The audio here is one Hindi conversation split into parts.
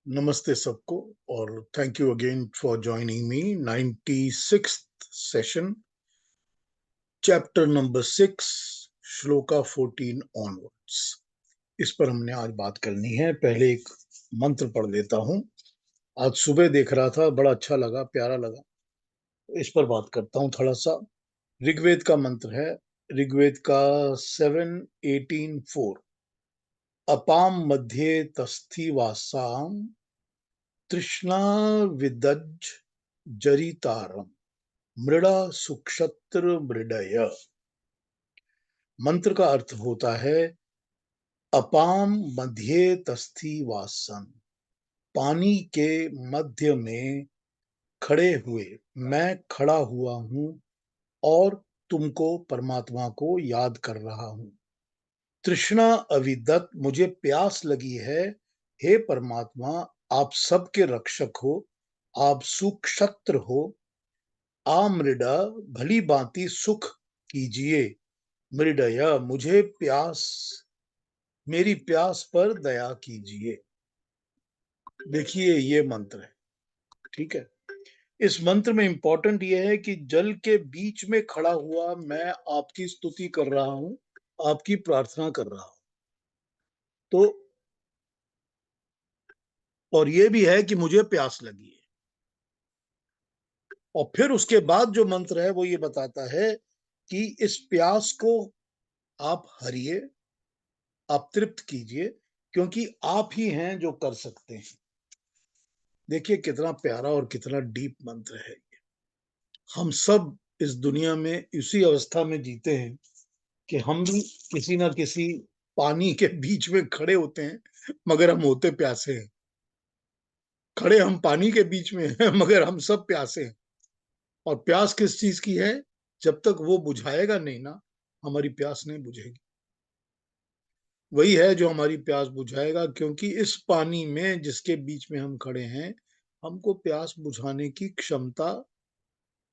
नमस्ते सबको और thank you again for joining me 96th session chapter number 6 shloka 14 onwards. इस पर हमने आज बात करनी है। पहले एक मंत्र पढ़ लेता हूं। आज सुबह देख रहा था, बड़ा अच्छा लगा, प्यारा लगा। इस पर बात करता हूं थोड़ा सा। ऋग्वेद का मंत्र है। ऋग्वेद का 7:18 अपाम मध्ये तस्थि वासाम तृष्णा विदज जरितारम मृड़ा सुक्षत्र मृडय। मंत्र का अर्थ होता है अपाम मध्ये तस्थि वासन, पानी के मध्य में खड़े हुए मैं खड़ा हुआ हूं और तुमको परमात्मा को याद कर रहा हूं। तृष्णा अविदत, मुझे प्यास लगी है। हे परमात्मा, आप सबके रक्षक हो, आप सुक्षत्र हो। आमृडा, भली भांति सुख कीजिए। मृडया, मुझे प्यास, मेरी प्यास पर दया कीजिए। देखिए ये मंत्र है, ठीक है। इस मंत्र में इंपॉर्टेंट यह है कि जल के बीच में खड़ा हुआ मैं आपकी स्तुति कर रहा हूं, आपकी प्रार्थना कर रहा हूं। तो और ये भी है कि मुझे प्यास लगी है। और फिर उसके बाद जो मंत्र है वो ये बताता है कि इस प्यास को आप हरिए, आप तृप्त कीजिए, क्योंकि आप ही हैं जो कर सकते हैं। देखिए कितना प्यारा और कितना डीप मंत्र है। हम सब इस दुनिया में इसी अवस्था में जीते हैं कि हम भी किसी ना किसी पानी के बीच में खड़े होते हैं, मगर हम होते प्यासे हैं। खड़े हम पानी के बीच में हैं, मगर हम सब प्यासे हैं। और प्यास किस चीज की है? जब तक वो बुझाएगा नहीं ना, हमारी प्यास नहीं बुझेगी। वही है जो हमारी प्यास बुझाएगा, क्योंकि इस पानी में जिसके बीच में हम खड़े हैं, हमको प्यास बुझाने की क्षमता,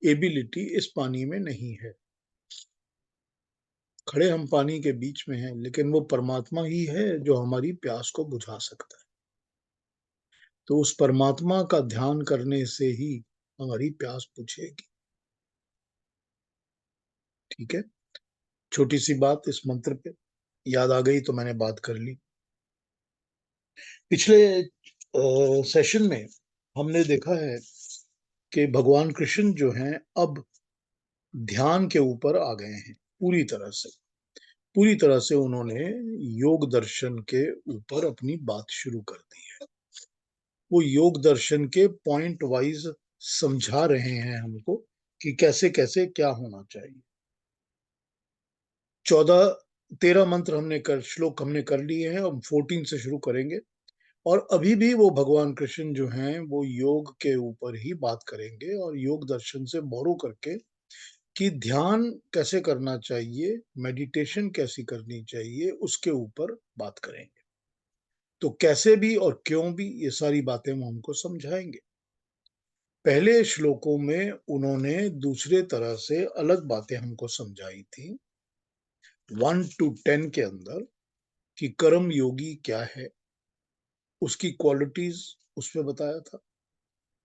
एबिलिटी इस पानी में नहीं है। खड़े हम पानी के बीच में हैं, लेकिन वो परमात्मा ही है जो हमारी प्यास को बुझा सकता है। तो उस परमात्मा का ध्यान करने से ही हमारी प्यास बुझेगी। ठीक है। छोटी सी बात इस मंत्र पे याद आ गई तो मैंने बात कर ली। पिछले सेशन में हमने देखा है कि भगवान कृष्ण जो हैं अब ध्यान के ऊपर आ गए हैं। पूरी तरह से उन्होंने योग दर्शन के ऊपर अपनी बात शुरू कर दी है। वो योग दर्शन के पॉइंट वाइज समझा रहे हैं हमको कि कैसे कैसे क्या होना चाहिए। 13 मंत्र श्लोक हमने कर लिए हैं। अब 14 से शुरू करेंगे। और अभी भी वो भगवान कृष्ण जो हैं वो योग के ऊपर ही बात करेंगे और योग दर्शन से बोरो करके कि ध्यान कैसे करना चाहिए, मेडिटेशन कैसी करनी चाहिए, उसके ऊपर बात करेंगे। तो कैसे भी और क्यों भी, ये सारी बातें वो हमको समझाएंगे। पहले श्लोकों में उन्होंने दूसरे तरह से अलग बातें हमको समझाई थी। 1 to 10 के अंदर कि कर्म योगी क्या है, उसकी क्वालिटीज उसमें बताया था।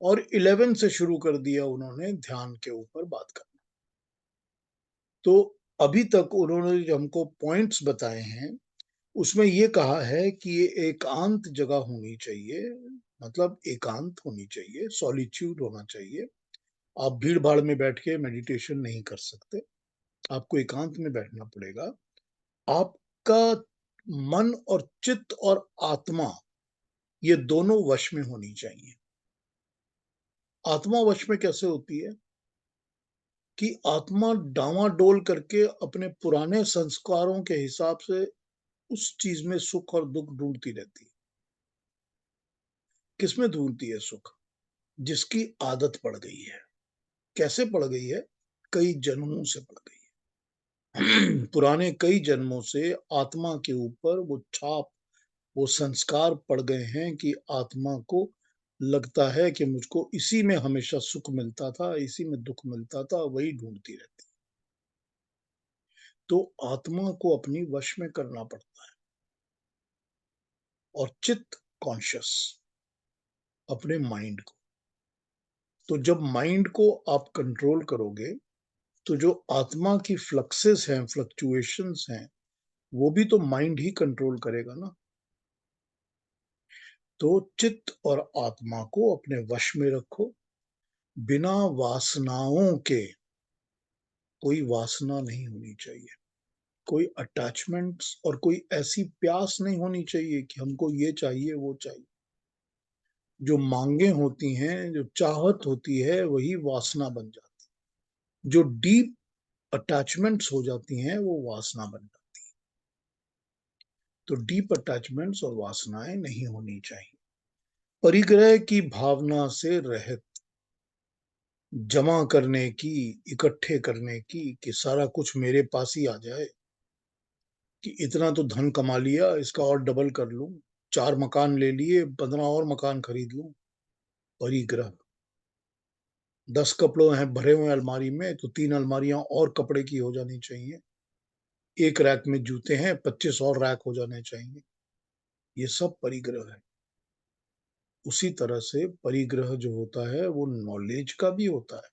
और 11 से शुरू कर दिया उन्होंने ध्यान के ऊपर बात करना। तो अभी तक उन्होंने जो हमको पॉइंट्स बताए हैं उसमें ये कहा है कि ये एकांत जगह होनी चाहिए, मतलब एकांत होनी चाहिए, सॉलिट्यूड होना चाहिए। आप भीड़ भाड़ में बैठ के मेडिटेशन नहीं कर सकते, आपको एकांत में बैठना पड़ेगा। आपका मन और चित्त और आत्मा ये दोनों वश में होनी चाहिए। आत्मा वश में कैसे होती है? कि आत्मा डावाडोल करके अपने पुराने संस्कारों के हिसाब से उस चीज में सुख और दुख ढूंढती रहती है। किसमें ढूंढती है सुख? जिसकी आदत पड़ गई है। कैसे पड़ गई है? कई जन्मों से पड़ गई है। पुराने कई जन्मों से आत्मा के ऊपर वो छाप, वो संस्कार पड़ गए हैं कि आत्मा को लगता है कि मुझको इसी में हमेशा सुख मिलता था, इसी में दुख मिलता था, वही ढूंढती रहती। तो आत्मा को अपनी वश में करना पड़ता है। और चित्त कॉन्शियस, अपने माइंड को। तो जब माइंड को आप कंट्रोल करोगे, तो जो आत्मा की फ्लक्सेस हैं, फ्लक्चुएशंस हैं, वो भी तो माइंड ही कंट्रोल करेगा ना। तो चित्त और आत्मा को अपने वश में रखो, बिना वासनाओं के। कोई वासना नहीं होनी चाहिए, कोई अटैचमेंट्स और कोई ऐसी प्यास नहीं होनी चाहिए कि हमको ये चाहिए वो चाहिए। जो मांगे होती हैं, जो चाहत होती है, वही वासना बन जाती है। जो डीप अटैचमेंट्स हो जाती हैं, वो वासना बन जाती है। तो डीप अटैचमेंट्स और वासनाएं नहीं होनी चाहिए। परिग्रह की भावना से रहित, जमा करने की, इकट्ठे करने की, कि सारा कुछ मेरे पास ही आ जाए, कि इतना तो धन कमा लिया, इसका और डबल कर लूं, 4 मकान ले लिए, 15 और मकान खरीद लूं। परिग्रह। 10 कपड़े हैं भरे हुए अलमारी में, तो 3 अलमारियां और कपड़े की हो जानी चाहिए। एक रैक में जूते हैं, 25 और रैक हो जाने चाहिए। ये सब परिग्रह है। उसी तरह से परिग्रह जो होता है, वो नॉलेज का भी होता है,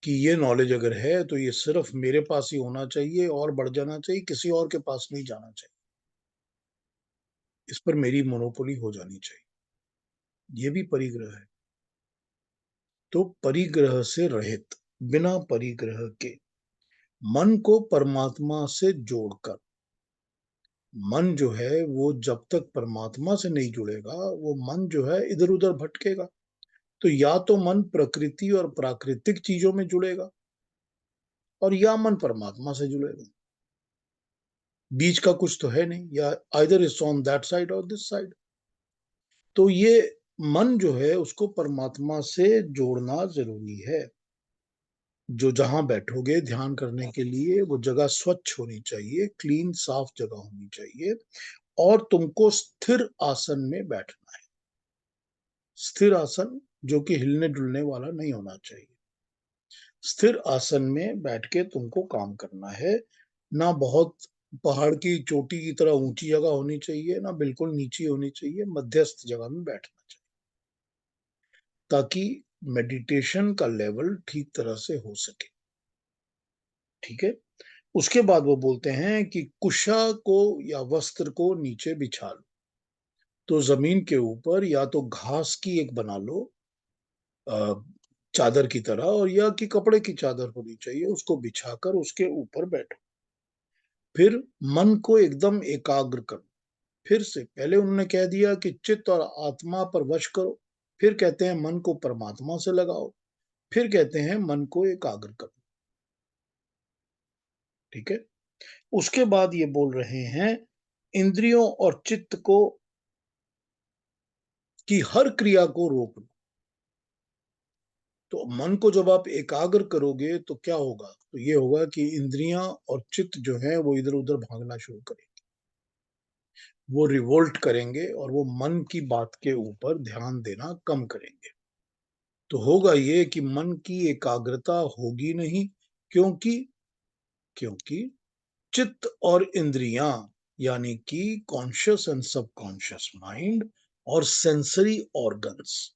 कि ये नॉलेज अगर है तो ये सिर्फ मेरे पास ही होना चाहिए, और बढ़ जाना चाहिए, किसी और के पास नहीं जाना चाहिए। इस पर मेरी मोनोपोली हो जानी चाहिए। ये भी परिग्रह है। तो परिग्रह से रहित, बिना परिग्रह के, मन को परमात्मा से जोड़कर। मन जो है वो जब तक परमात्मा से नहीं जुड़ेगा, वो मन जो है इधर उधर भटकेगा। तो या तो मन प्रकृति और प्राकृतिक चीजों में जुड़ेगा, और या मन परमात्मा से जुड़ेगा। बीच का कुछ तो है नहीं, या either is on that side और दिस साइड। तो ये मन जो है, उसको परमात्मा से जोड़ना जरूरी है। जो जहां बैठोगे ध्यान करने के लिए, वो जगह स्वच्छ होनी चाहिए, क्लीन साफ जगह होनी चाहिए, और तुमको स्थिर आसन में बैठना है। स्थिर आसन, जो कि हिलने डुलने वाला नहीं होना चाहिए। स्थिर आसन में बैठ के तुमको काम करना है। ना बहुत पहाड़ की चोटी की तरह ऊंची जगह होनी चाहिए, ना बिल्कुल नीची होनी चाहिए, मध्यस्थ जगह में बैठना चाहिए, ताकि मेडिटेशन का लेवल ठीक तरह से हो सके। ठीक है। उसके बाद वो बोलते हैं कि कुशा को या वस्त्र को नीचे बिछा लो। तो जमीन के ऊपर या तो घास की एक बना लो, चादर की तरह, और या कि कपड़े की चादर होनी चाहिए, उसको बिछाकर उसके ऊपर बैठो। फिर मन को एकदम एकाग्र करो। फिर से पहले उन्होंने कह दिया कि चित्त और आत्मा पर वश करो, फिर कहते हैं मन को परमात्मा से लगाओ, फिर कहते हैं मन को एकाग्र करो। ठीक है। उसके बाद ये बोल रहे हैं, इंद्रियों और चित्त को, की हर क्रिया को रोक लो। तो मन को जब आप एकाग्र करोगे तो क्या होगा? तो ये होगा कि इंद्रियां और चित्त जो है वो इधर उधर भागना शुरू करेंगे, वो रिवोल्ट करेंगे, और वो मन की बात के ऊपर ध्यान देना कम करेंगे। तो होगा ये कि मन की एकाग्रता होगी नहीं। क्योंकि क्योंकि चित्त और इंद्रियां, यानी कि कॉन्शियस एंड सबकॉन्शियस माइंड और सेंसरी ऑर्गन्स,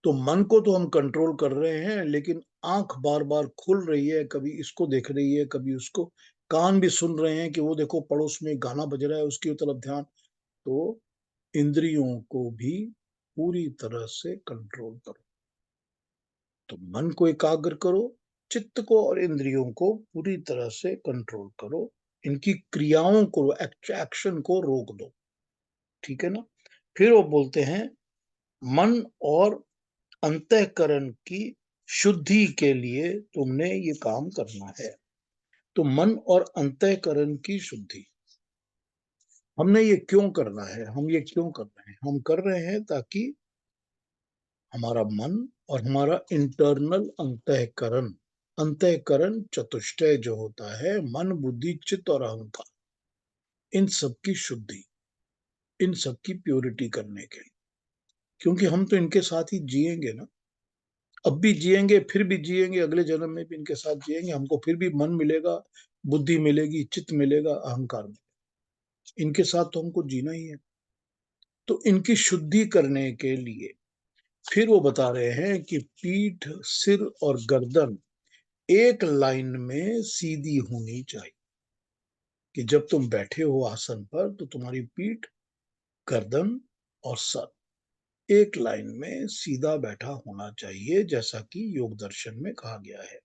तो मन को तो हम कंट्रोल कर रहे हैं, लेकिन आंख बार बार खुल रही है, कभी इसको देख रही है, कभी उसको। कान भी सुन रहे हैं कि वो देखो पड़ोस में गाना बज रहा है, उसकी तरफ ध्यान। तो इंद्रियों को भी पूरी तरह से कंट्रोल करो। तो मन को एकाग्र करो, चित्त को और इंद्रियों को पूरी तरह से कंट्रोल करो, इनकी क्रियाओं को, एक्शन को रोक दो। ठीक है ना। फिर वो बोलते हैं, मन और अंतःकरण की शुद्धि के लिए तुमने ये काम करना है। तो मन और अंतःकरण की शुद्धि, हमने ये क्यों करना है? हम ये क्यों कर रहे हैं? हम कर रहे हैं ताकि हमारा मन और हमारा इंटरनल अंतःकरण, अंतःकरण चतुष्टय जो होता है, मन बुद्धि चित्त और अहंकार, इन सब की शुद्धि, इन सब की प्योरिटी करने के लिए। क्योंकि हम तो इनके साथ ही जिएंगे ना। अब भी जिएंगे, फिर भी जिएंगे, अगले जन्म में भी इनके साथ जिएंगे। हमको फिर भी मन मिलेगा, बुद्धि मिलेगी, चित्त मिलेगा, अहंकार मिलेगा। इनके साथ तो हमको जीना ही है। तो इनकी शुद्धि करने के लिए फिर वो बता रहे हैं कि पीठ, सिर और गर्दन एक लाइन में सीधी होनी चाहिए। कि जब तुम बैठे हो आसन पर तो तुम्हारी पीठ, गर्दन और सर एक लाइन में सीधा बैठा होना चाहिए, जैसा कि योग दर्शन में कहा गया है।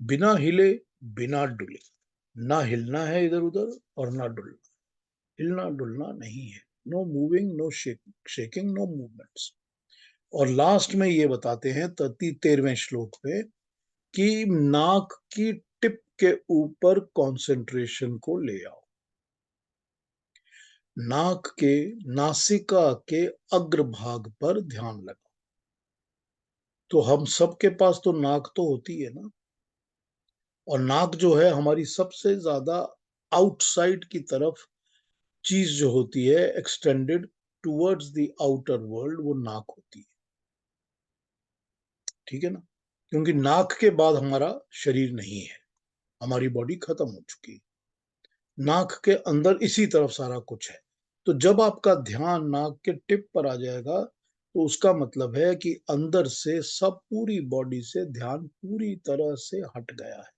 बिना हिले, बिना डुले। ना हिलना है इधर उधर और ना डुलना। हिलना डुलना नहीं है। No moving, no shaking, no movements. और लास्ट में ये बताते हैं 13वें श्लोक में कि नाक की टिप के ऊपर कंसंट्रेशन को ले आओ। नाक के, नासिका के अग्रभाग पर ध्यान लगाओ। तो हम सबके पास तो नाक तो होती है ना, और नाक जो है हमारी सबसे ज्यादा आउटसाइड की तरफ चीज जो होती है, extended towards the outer world, वो नाक होती है। ठीक है ना? क्योंकि नाक के बाद हमारा शरीर नहीं है, हमारी बॉडी खत्म हो चुकी है। नाक के अंदर इसी तरफ सारा कुछ है। तो जब आपका ध्यान नाक के टिप पर आ जाएगा तो उसका मतलब है कि अंदर से सब, पूरी बॉडी से ध्यान पूरी तरह से हट गया है।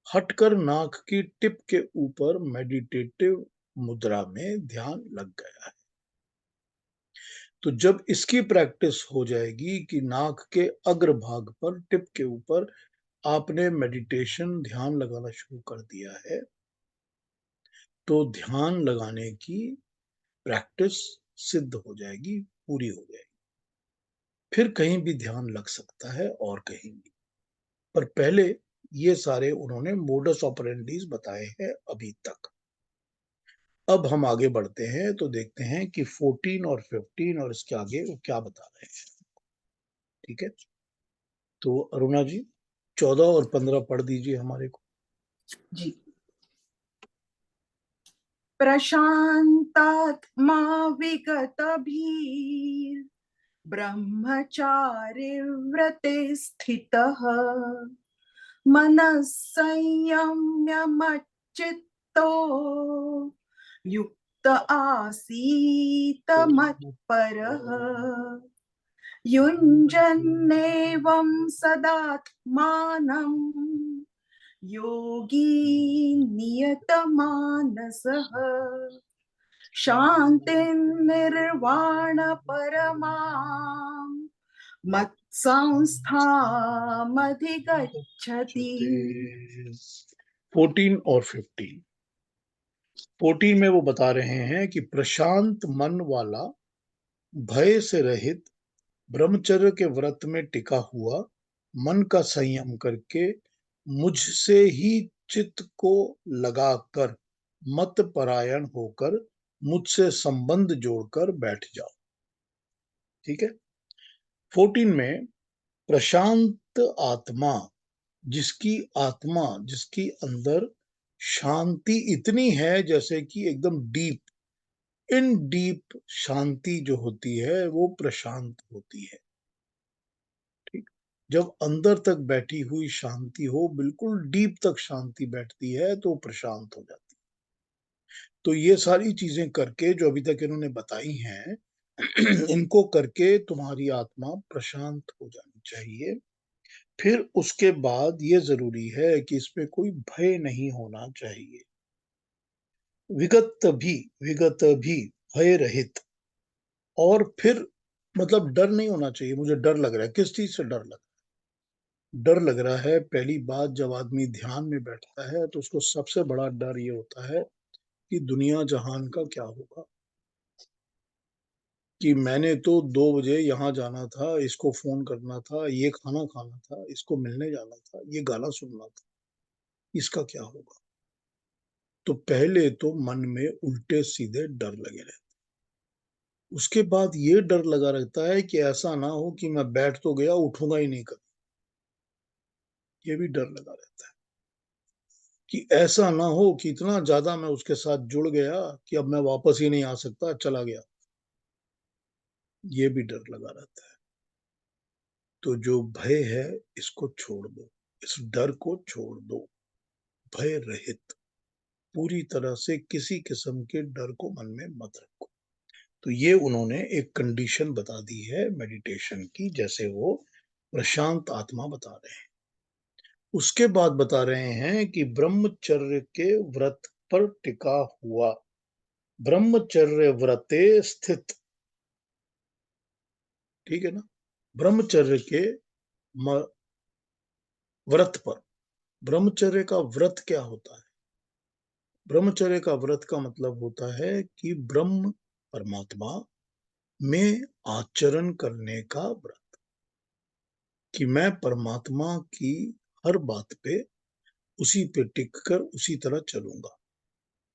हटकर नाक की टिप के ऊपर मेडिटेटिव मुद्रा में ध्यान लग गया है। तो जब इसकी प्रैक्टिस हो जाएगी कि नाक के अग्रभाग पर, टिप के ऊपर आपने मेडिटेशन, ध्यान लगाना शुरू कर दिया है, तो ध्यान लगाने की प्रैक्टिस सिद्ध हो जाएगी, पूरी हो जाएगी। फिर कहीं भी ध्यान लग सकता है और कहीं भी। पर पहले ये सारे उन्होंने मोडस ऑपरेंडीज बताए हैं अभी तक। अब हम आगे बढ़ते हैं तो देखते हैं कि 14 और 15 और इसके आगे वो क्या बता रहे हैं। ठीक है, तो अरुणा जी 14 और 15 पढ़ दीजिए हमारे को। जी। प्रशांतात्मा विगतभीर् ब्रह्मचारि व्रते स्थितः मनः संयम्य मच्चित्तो युक्त आसीत मत्परः युञ्जन्नेवं सदात्मानं योगी नियतमानसः शान्तिर्निर्वाण परमां मत्संस्थामधिगच्छति। 14 और 15। 14 में वो बता रहे हैं कि प्रशांत मन वाला, भय से रहित, ब्रह्मचर्य के व्रत में टिका हुआ, मन का संयम करके मुझसे ही चित्त को लगाकर, मत परायण होकर मुझसे संबंध जोड़कर बैठ जाओ। ठीक है। 14 में प्रशांत आत्मा, जिसकी अंदर शांति इतनी है, जैसे कि एकदम डीप, इन डीप शांति जो होती है वो प्रशांत होती है। ठीक। जब अंदर तक बैठी हुई शांति हो, बिल्कुल डीप तक शांति बैठती है तो प्रशांत हो जाती है। तो ये सारी चीजें करके जो अभी तक इन्होंने बताई हैं इनको करके तुम्हारी आत्मा प्रशांत हो जानी चाहिए। फिर उसके बाद ये जरूरी है कि इसमें कोई भय नहीं होना चाहिए। विगत भी भय रहित। और फिर मतलब डर नहीं होना चाहिए, मुझे डर लग रहा है। किस चीज से डर लग रहा है? डर लग रहा है, पहली बात, जब आदमी ध्यान में बैठता है तो उसको सबसे बड़ा डर ये होता है कि दुनिया जहान का क्या होगा। कि मैंने तो 2 बजे यहाँ जाना था, इसको फोन करना था, ये खाना खाना था, इसको मिलने जाना था, ये गाना सुनना था, इसका क्या होगा। तो पहले तो मन में उल्टे सीधे डर लगे रहते। उसके बाद ये डर लगा रहता है कि ऐसा ना हो कि मैं बैठ तो गया, उठूंगा ही नहीं कभी। ये भी डर लगा रहता है कि ऐसा ना हो कि इतना ज्यादा मैं उसके साथ जुड़ गया कि अब मैं वापस ही नहीं आ सकता, चला गया। ये भी डर लगा रहता है। तो जो भय है इसको छोड़ दो, इस डर को छोड़ दो। भय रहित, पूरी तरह से किसी किस्म के डर को मन में मत रखो। तो ये उन्होंने एक कंडीशन बता दी है मेडिटेशन की, जैसे वो प्रशांत आत्मा बता रहे हैं। उसके बाद बता रहे हैं कि ब्रह्मचर्य के व्रत पर टिका हुआ, ब्रह्मचर्य व्रते स्थित, ठीक है ना। ब्रह्मचर्य के व्रत पर, ब्रह्मचर्य का व्रत क्या होता है? ब्रह्मचर्य का व्रत का मतलब होता है कि ब्रह्म परमात्मा में आचरण करने का व्रत, कि मैं परमात्मा की हर बात पे उसी पे टिक कर उसी तरह चलूंगा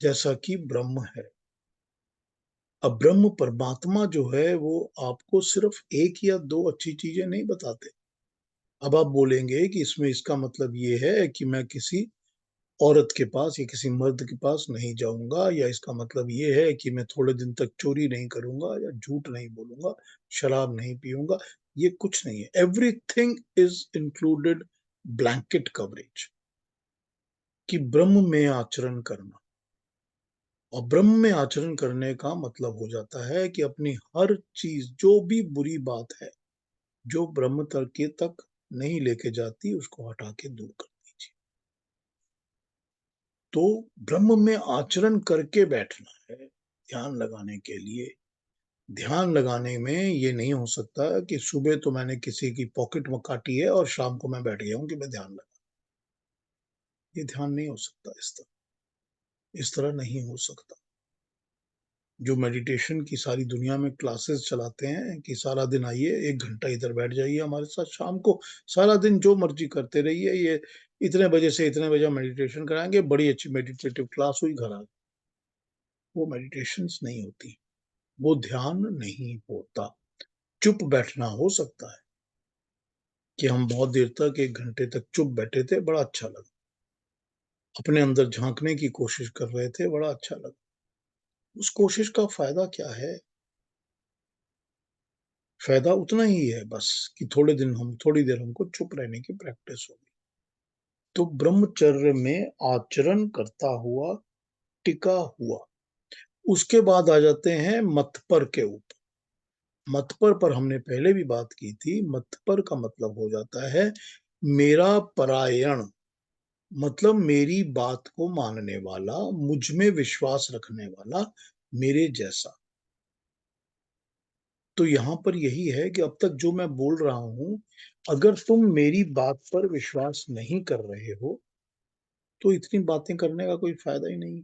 जैसा कि ब्रह्म है। अब ब्रह्म परमात्मा जो है वो आपको सिर्फ एक या दो अच्छी चीजें नहीं बताते। अब आप बोलेंगे कि इसमें इसका मतलब ये है कि मैं किसी औरत के पास या किसी मर्द के पास नहीं जाऊंगा, या इसका मतलब ये है कि मैं थोड़े दिन तक चोरी नहीं करूंगा या झूठ नहीं बोलूंगा, शराब नहीं पीऊंगा। ये कुछ नहीं है। Everything is included, blanket coverage, कि ब्रह्म में आचरण करना। और ब्रह्म में आचरण करने का मतलब हो जाता है कि अपनी हर चीज, जो भी बुरी बात है जो ब्रह्म तक के तक नहीं लेके जाती, उसको हटा के दूर कर दीजिए। तो ब्रह्म में आचरण करके बैठना है ध्यान लगाने के लिए। ध्यान लगाने में ये नहीं हो सकता कि सुबह तो मैंने किसी की पॉकेट में काटी है और शाम को मैं बैठ गया हूं कि मैं ध्यान लगा। ये ध्यान नहीं हो सकता। इस तरह नहीं हो सकता। जो मेडिटेशन की सारी दुनिया में क्लासेस चलाते हैं कि सारा दिन आइए, 1 घंटा इधर बैठ जाइए हमारे साथ, शाम को सारा दिन जो मर्जी करते रहिए, ये इतने बजे से इतने बजे मेडिटेशन कराएंगे, बड़ी अच्छी मेडिटेटिव क्लास हुई, घर आ। वो मेडिटेशंस नहीं होती, वो ध्यान नहीं होता। चुप बैठना हो सकता है कि हम बहुत देर तक 1 घंटे तक चुप बैठे थे, बड़ा अच्छा लगा, अपने अंदर झांकने की कोशिश कर रहे थे, बड़ा अच्छा लगा। उस कोशिश का फायदा क्या है? फायदा उतना ही है बस कि थोड़ी देर हमको चुप रहने की प्रैक्टिस होगी। तो ब्रह्मचर्य में आचरण करता हुआ, टिका हुआ। उसके बाद आ जाते हैं मतपर के ऊपर। मतपर पर हमने पहले भी बात की थी। मतपर का मतलब हो जाता है मेरा परायण, मतलब मेरी बात को मानने वाला, मुझ में विश्वास रखने वाला, मेरे जैसा। तो यहां पर यही है कि अब तक जो मैं बोल रहा हूं, अगर तुम मेरी बात पर विश्वास नहीं कर रहे हो तो इतनी बातें करने का कोई फायदा ही नहीं।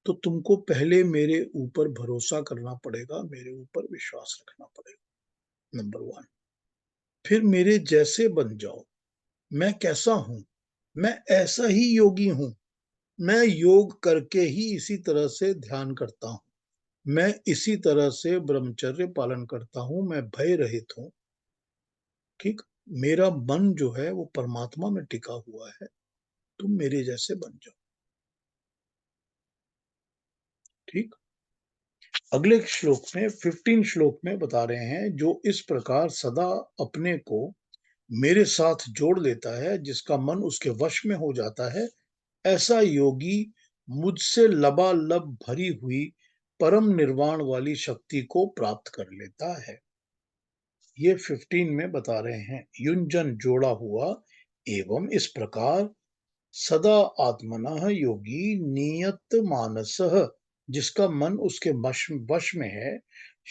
तो तुमको पहले मेरे ऊपर भरोसा करना पड़ेगा, मेरे ऊपर विश्वास रखना पड़ेगा, नंबर 1। फिर मेरे जैसे बन जाओ। मैं कैसा हूं? मैं ऐसा ही योगी हूं। मैं योग करके ही इसी तरह से ध्यान करता हूं। मैं इसी तरह से ब्रह्मचर्य पालन करता हूं। मैं भय रहित हूं। ठीक। मेरा मन जो है वो परमात्मा में टिका हुआ है। तुम मेरे जैसे बन जाओ। ठीक। अगले श्लोक में, 15 श्लोक में बता रहे हैं, जो इस प्रकार सदा अपने को मेरे साथ जोड़ लेता है, जिसका मन उसके वश में हो जाता है, ऐसा योगी मुझसे लबालब भरी हुई परम निर्वाण वाली शक्ति को प्राप्त कर लेता है। ये 15 में बता रहे हैं, युंजन जोड़ा हुआ एवं इस प्रकार सदा आत्मनः योगी नियत मानसः, जिसका मन उसके वश में है,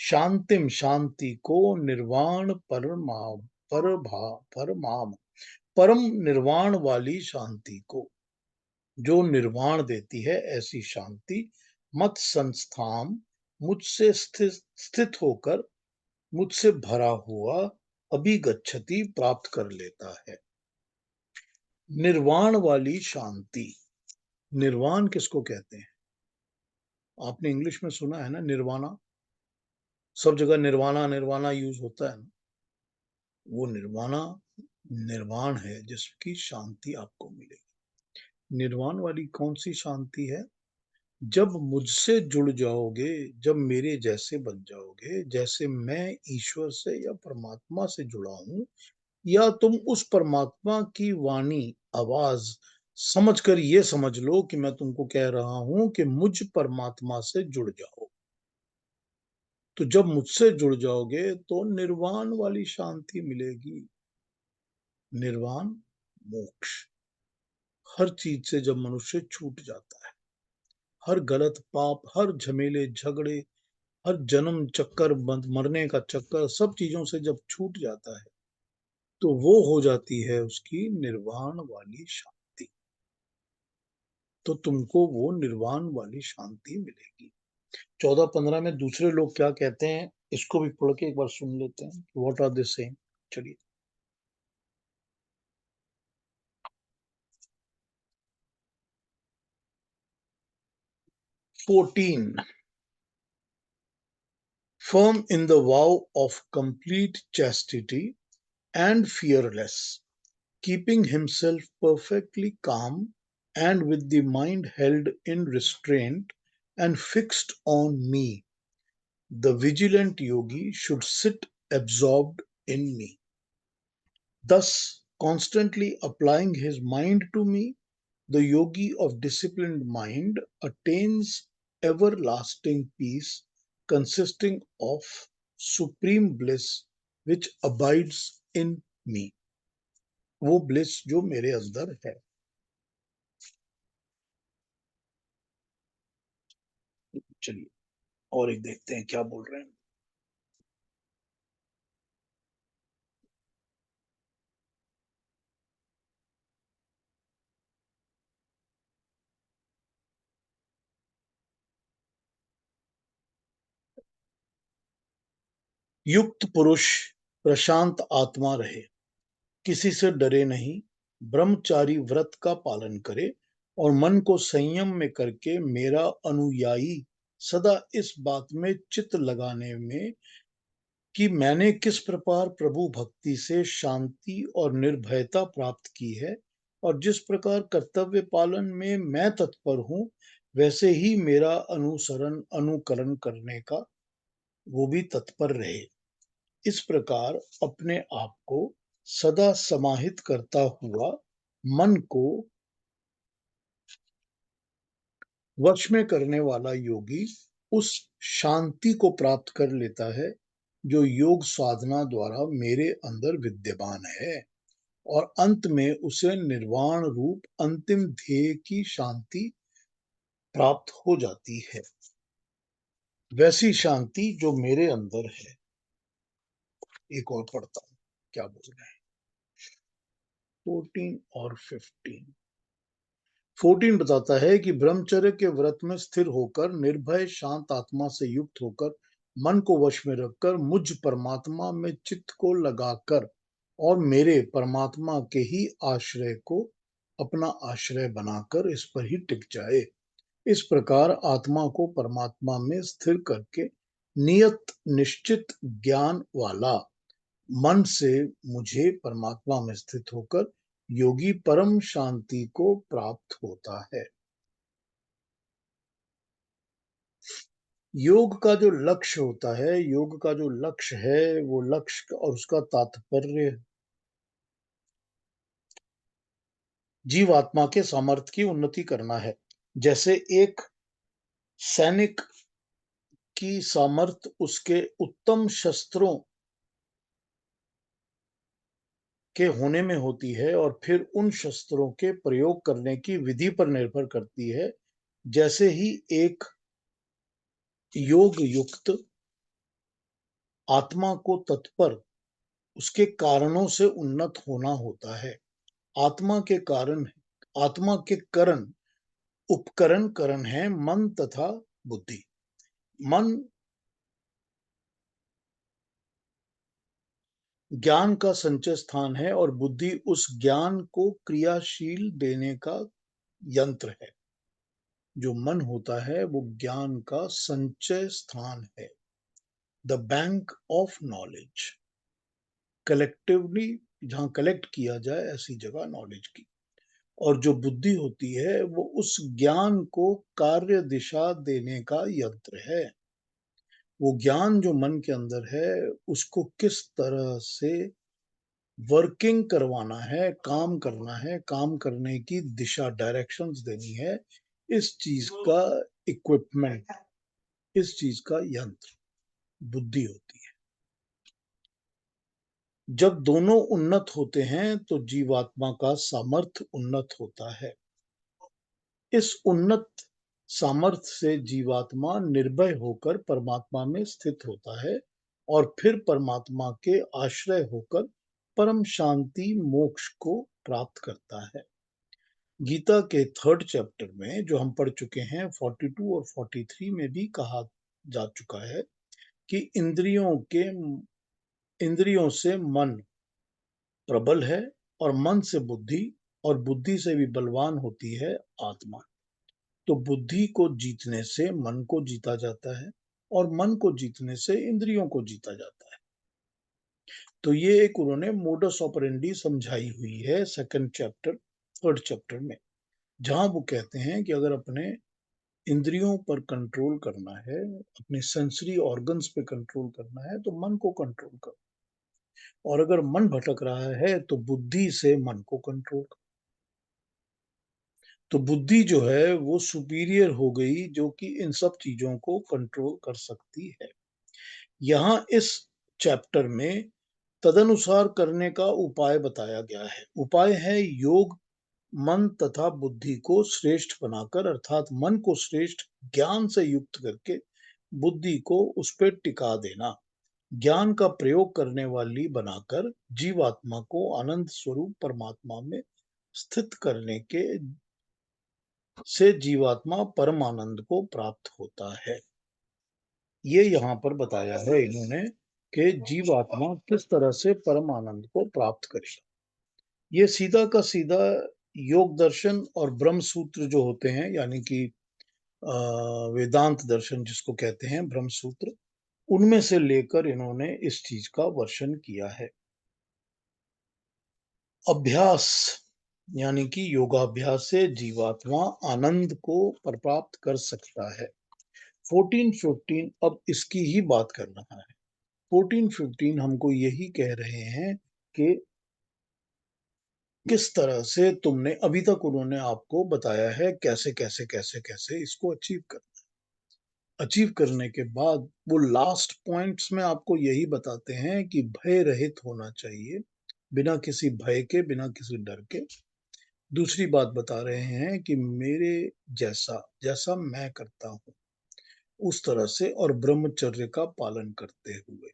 शांतिम शांति को, निर्वाण परमाम परम निर्वाण वाली शांति को, जो निर्वाण देती है ऐसी शांति, मत संस्थाम, मुझसे स्थित होकर, मुझसे भरा हुआ, अभिगच्छति प्राप्त कर लेता है। निर्वाण वाली शांति। निर्वाण किसको कहते हैं? आपने इंग्लिश में सुना है ना, निर्वाणा। सब जगह निर्वाणा निर्वाणा यूज होता है ना। वो निर्वाणा निर्वाण है जिसकी शांति आपको मिलेगी। निर्वाण वाली कौन सी शांति है? जब मुझसे जुड़ जाओगे, जब मेरे जैसे बन जाओगे, जैसे मैं ईश्वर से या परमात्मा से जुड़ा हूं, या तुम उस परमात्मा की वाणी, आवाज समझकर ये समझ लो कि मैं तुमको कह रहा हूं कि मुझ परमात्मा से जुड़ जाओ। तो जब मुझसे जुड़ जाओगे तो निर्वाण वाली शांति मिलेगी। निर्वाण, मोक्ष। हर चीज से जब मनुष्य छूट जाता है, हर गलत पाप, हर झमेले झगड़े, हर जन्म चक्कर, मरने का चक्कर, सब चीजों से जब छूट जाता है तो वो हो जाती है उसकी निर्वाण वाली शांति। तो तुमको वो निर्वाण वाली शांति मिलेगी। 14-15 में दूसरे लोग क्या कहते हैं, इसको भी पढ़ के एक बार सुन लेते हैं। What are they saying? चलिए। 14, firm in the vow of complete chastity and fearless, keeping himself perfectly calm and with the mind held in restraint and fixed on me, the vigilant yogi should sit absorbed in me. Thus, constantly applying his mind to me, the yogi of disciplined mind attains everlasting peace consisting of supreme bliss which abides in me. वो ब्लिस जो मेरे अंदर है। चलिए और एक देखते हैं क्या बोल रहे हैं। युक्त पुरुष प्रशांत आत्मा रहे, किसी से डरे नहीं, ब्रह्मचारी व्रत का पालन करे और मन को संयम में करके मेरा अनुयायी सदा इस बात में चित्त लगाने में कि मैंने किस प्रकार प्रभु भक्ति से शांति और निर्भयता प्राप्त की है और जिस प्रकार कर्तव्य पालन में मैं तत्पर हूं, वैसे ही मेरा अनुसरण अनुकरण करने का वो भी तत्पर रहे। इस प्रकार अपने आप को सदा समाहित करता हुआ मन को वश में करने वाला योगी उस शांति को प्राप्त कर लेता है जो योग साधना द्वारा मेरे अंदर विद्यमान है और अंत में उसे निर्वाण रूप अंतिम ध्येय की शांति प्राप्त हो जाती है। वैसी शांति जो मेरे अंदर है। एक और पढ़ता हूं क्या बोल रहे हैं। 14 और 15। 14 बताता है कि ब्रह्मचर्य के व्रत में स्थिर होकर निर्भय शांत आत्मा से युक्त होकर मन को वश में रखकर मुझ परमात्मा में चित्त को लगाकर और मेरे परमात्मा के ही आश्रय को अपना आश्रय बनाकर इस पर ही टिक जाए। इस प्रकार आत्मा को परमात्मा में स्थिर करके नियत निश्चित ज्ञान वाला मन से मुझे परमात्मा में स्थित होकर योगी परम शांति को प्राप्त होता है। योग का जो लक्ष्य होता है, योग का जो लक्ष्य है, वो लक्ष्य और उसका तात्पर्य जीवात्मा के सामर्थ्य की उन्नति करना है। जैसे एक सैनिक की सामर्थ्य उसके उत्तम शस्त्रों के होने में होती है और फिर उन शस्त्रों के प्रयोग करने की विधि पर निर्भर करती है, जैसे ही एक योग युक्त आत्मा को तत्पर उसके कारणों से उन्नत होना होता है। आत्मा के कारण, आत्मा के करण उपकरण करण है मन तथा बुद्धि। मन ज्ञान का संचय स्थान है और बुद्धि उस ज्ञान को क्रियाशील देने का यंत्र है। जो मन होता है वो ज्ञान का संचय स्थान है, the bank of knowledge. Collectively जहां कलेक्ट किया जाए ऐसी जगह नॉलेज की। और जो बुद्धि होती है वो उस ज्ञान को कार्य दिशा देने का यंत्र है। वो ज्ञान जो मन के अंदर है उसको किस तरह से वर्किंग करवाना है, काम करना है, काम करने की दिशा डायरेक्शंस देनी है, इस चीज का इक्विपमेंट, इस चीज का यंत्र। बुद्धि होती है। जब दोनों उन्नत होते हैं तो जीवात्मा का सामर्थ्य उन्नत होता है। इस उन्नत सामर्थ्य से जीवात्मा निर्भय होकर परमात्मा में स्थित होता है और फिर परमात्मा के आश्रय होकर परम शांति मोक्ष को प्राप्त करता है। गीता के 3rd चैप्टर में जो हम पढ़ चुके हैं 42 और 43 में भी कहा जा चुका है कि इंद्रियों से मन प्रबल है और मन से बुद्धि और बुद्धि से भी बलवान होती है आत्मा। तो बुद्धि को जीतने से मन को जीता जाता है और मन को जीतने से इंद्रियों को जीता जाता है। तो ये एक उन्होंने मोडस ऑपरेंडी समझाई हुई है 2nd चैप्टर 3rd चैप्टर में, जहां वो कहते हैं कि अगर अपने इंद्रियों पर कंट्रोल करना है, अपने सेंसरी ऑर्गन्स पे कंट्रोल करना है, तो मन को कंट्रोल करो। और अगर मन भटक रहा है तो बुद्धि से मन को कंट्रोल करो। तो बुद्धि जो है वो सुपीरियर हो गई, जो कि इन सब चीजों को कंट्रोल कर सकती है। यहाँ इस चैप्टर में तदनुसार करने का उपाय बताया गया है। उपाय है योग मन तथा बुद्धि को श्रेष्ठ बनाकर, अर्थात मन को श्रेष्ठ ज्ञान से युक्त करके बुद्धि को उस पर टिका देना, ज्ञान का प्रयोग करने वाली बनाकर जीवात्मा को आनंद स्वरूप परमात्मा में स्थित करने के से जीवात्मा परम आनंद को प्राप्त होता है। ये यहाँ पर बताया है इन्होंने कि जीवात्मा किस तरह से परम आनंद को प्राप्त करेगा। ये सीधा का सीधा योग दर्शन और ब्रह्म सूत्र जो होते हैं, यानी कि वेदांत दर्शन जिसको कहते हैं ब्रह्म सूत्र, उनमें से लेकर इन्होंने इस चीज का वर्णन किया है। अभ्यास यानी कि योगाभ्यास से जीवात्मा आनंद को प्राप्त कर सकता है। 14-15 अब इसकी ही बात कर रहा है। 14-15 हमको यही कह रहे हैं कि किस तरह से तुमने अभी तक उन्होंने आपको बताया है कैसे कैसे कैसे कैसे इसको अचीव कर। अचीव करने के बाद वो लास्ट पॉइंट्स में आपको यही बताते हैं कि भय रहित होना चाहिए, बिना किसी भय के, बिना किसी डर के। दूसरी बात बता रहे हैं कि मेरे जैसा जैसा मैं करता हूं उस तरह से, और ब्रह्मचर्य का पालन करते हुए,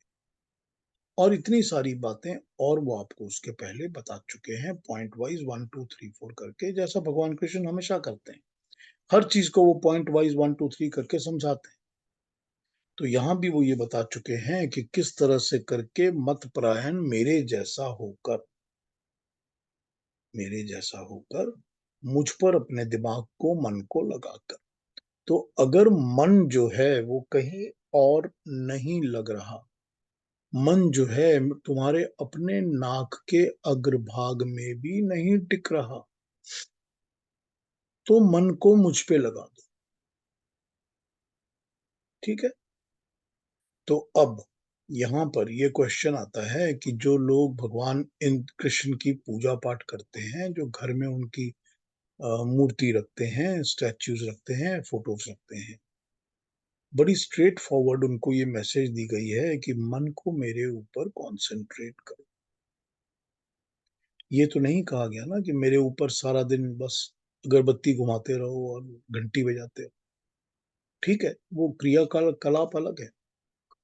और इतनी सारी बातें और वो आपको उसके पहले बता चुके हैं पॉइंट वाइज 1 2 3 4 करके, जैसा भगवान कृष्ण हमेशा करते हैं। हर चीज को वो पॉइंट वाइज 1 2 3 करके समझाते हैं। तो यहाँ भी वो ये बता चुके हैं कि किस तरह से करके मत परायण मेरे जैसा होकर मुझ पर अपने दिमाग को मन को लगाकर। तो अगर मन जो है वो कहीं और नहीं लग रहा, मन जो है तुम्हारे अपने नाक के अग्रभाग में भी नहीं टिक रहा, तो मन को मुझ पे लगा दो। ठीक है। तो अब यहाँ पर ये क्वेश्चन आता है कि जो लोग भगवान इन कृष्ण की पूजा पाठ करते हैं, जो घर में उनकी मूर्ति रखते हैं, स्टैच्यूज रखते हैं, फोटोज रखते हैं, बड़ी स्ट्रेट फॉरवर्ड उनको ये मैसेज दी गई है कि मन को मेरे ऊपर कॉन्सेंट्रेट करो। ये तो नहीं कहा गया ना कि मेरे ऊपर सारा दिन बस अगरबत्ती घुमाते रहो और घंटी बजाते रहो। ठीक है, वो क्रिया कलाप अलग है,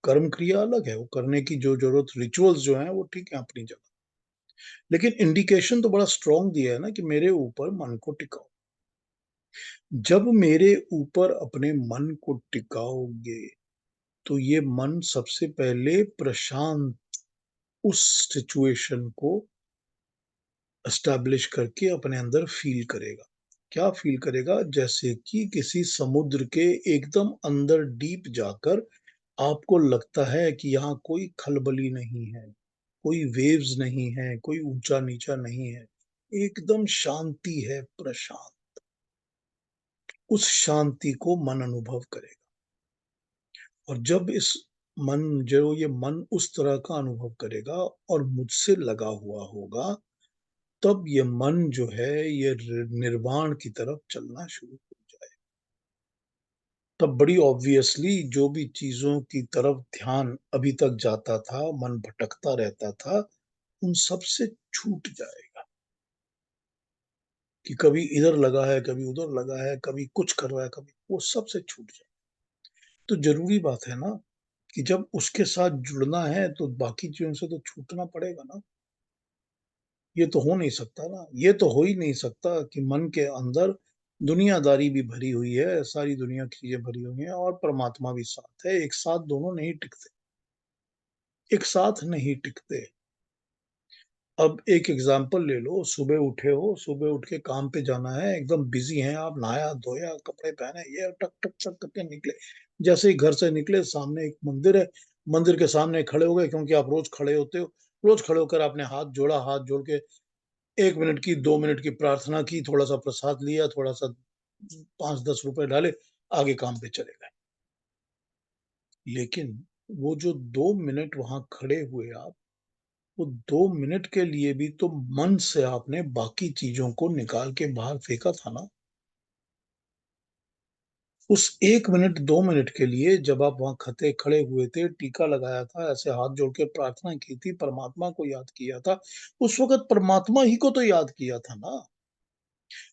कर्म क्रिया अलग है, वो करने की जो जरूरत, रिचुअल्स जो है वो ठीक है अपनी जगह, लेकिन इंडिकेशन तो बड़ा स्ट्रांग दिया है ना कि मेरे ऊपर मन को टिकाओ। जब मेरे ऊपर अपने मन को टिकाओगे तो ये मन सबसे पहले प्रशांत उस सिचुएशन को एस्टैब्लिश करके अपने अंदर फील करेगा। क्या फील करेगा? जैसे कि किसी समुद्र के एकदम अंदर डीप जाकर आपको लगता है कि यहाँ कोई खलबली नहीं है, कोई वेव्स नहीं है, कोई ऊंचा नीचा नहीं है, एकदम शांति है, प्रशांत। उस शांति को मन अनुभव करेगा। और जब ये मन उस तरह का अनुभव करेगा और मुझसे लगा हुआ होगा, तब ये मन जो है ये निर्वाण की तरफ चलना शुरू हो जाए। तब बड़ी ऑब्वियसली जो भी चीजों की तरफ ध्यान अभी तक जाता था, मन भटकता रहता था, उन सब से छूट जाएगा। कि कभी इधर लगा है, कभी उधर लगा है, कभी कुछ कर रहा है, कभी वो सब से छूट जाए। तो जरूरी बात है ना कि जब उसके साथ जुड़ना है तो बाकी चीजों से तो छूटना पड़ेगा ना। ये तो हो नहीं सकता ना, ये तो हो ही नहीं सकता कि मन के अंदर दुनियादारी भी भरी हुई है, सारी दुनिया की चीजें भरी हुई हैं और परमात्मा भी साथ है। एक साथ दोनों नहीं टिकते, एक साथ नहीं टिकते। अब एक एग्जाम्पल ले लो, सुबह उठे हो, सुबह उठ के काम पे जाना है, एकदम बिजी हैं आप, नहाया धोया, कपड़े पहने, ये टक टक टक करके निकले। जैसे ही घर से निकले, सामने एक मंदिर है, मंदिर के सामने खड़े हो गए, क्योंकि आप रोज खड़े होते हो। रोज खड़े होकर आपने हाथ जोड़ा, हाथ जोड़ के 1 मिनट की, 2 मिनट की प्रार्थना की, थोड़ा सा प्रसाद लिया, थोड़ा सा 5-10 रुपए डाले, आगे काम पे चले गए। लेकिन वो जो 2 मिनट वहां खड़े हुए आप, वो 2 मिनट के लिए भी तो मन से आपने बाकी चीजों को निकाल के बाहर फेंका था ना। उस 1 मिनट 2 मिनट के लिए जब आप वहां खते खड़े हुए थे, टीका लगाया था, ऐसे हाथ जोड़ के प्रार्थना की थी, परमात्मा को याद किया था, उस वक्त परमात्मा ही को तो याद किया था ना।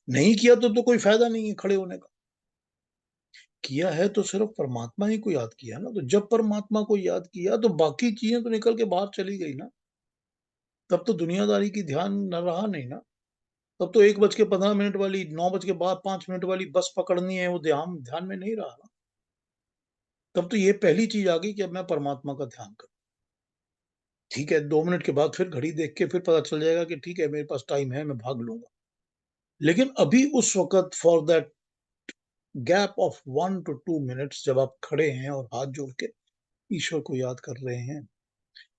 नहीं किया तो कोई फायदा नहीं है खड़े होने का। किया है तो सिर्फ परमात्मा ही को याद किया ना। तो जब परमात्मा को याद किया तो बाकी चीजें तो निकल के बाहर चली गई ना। तब तो दुनियादारी की ध्यान न रहा नहीं ना। तब तो 1 बज के 15 मिनट वाली, 9 बज के बाद 5 मिनट वाली बस पकड़नी है, वो ध्यान ध्यान में नहीं रहा ना। तब तो ये पहली चीज आ गई कि अब मैं परमात्मा का ध्यान करूं। ठीक है, 2 मिनट के बाद फिर घड़ी देख के फिर पता चल जाएगा कि ठीक है, मेरे पास टाइम है, मैं भाग लूंगा। लेकिन अभी उस वक्त, for that gap of 1 to 2 minutes, जब आप खड़े हैं और हाथ जोड़ के ईश्वर को याद कर रहे हैं,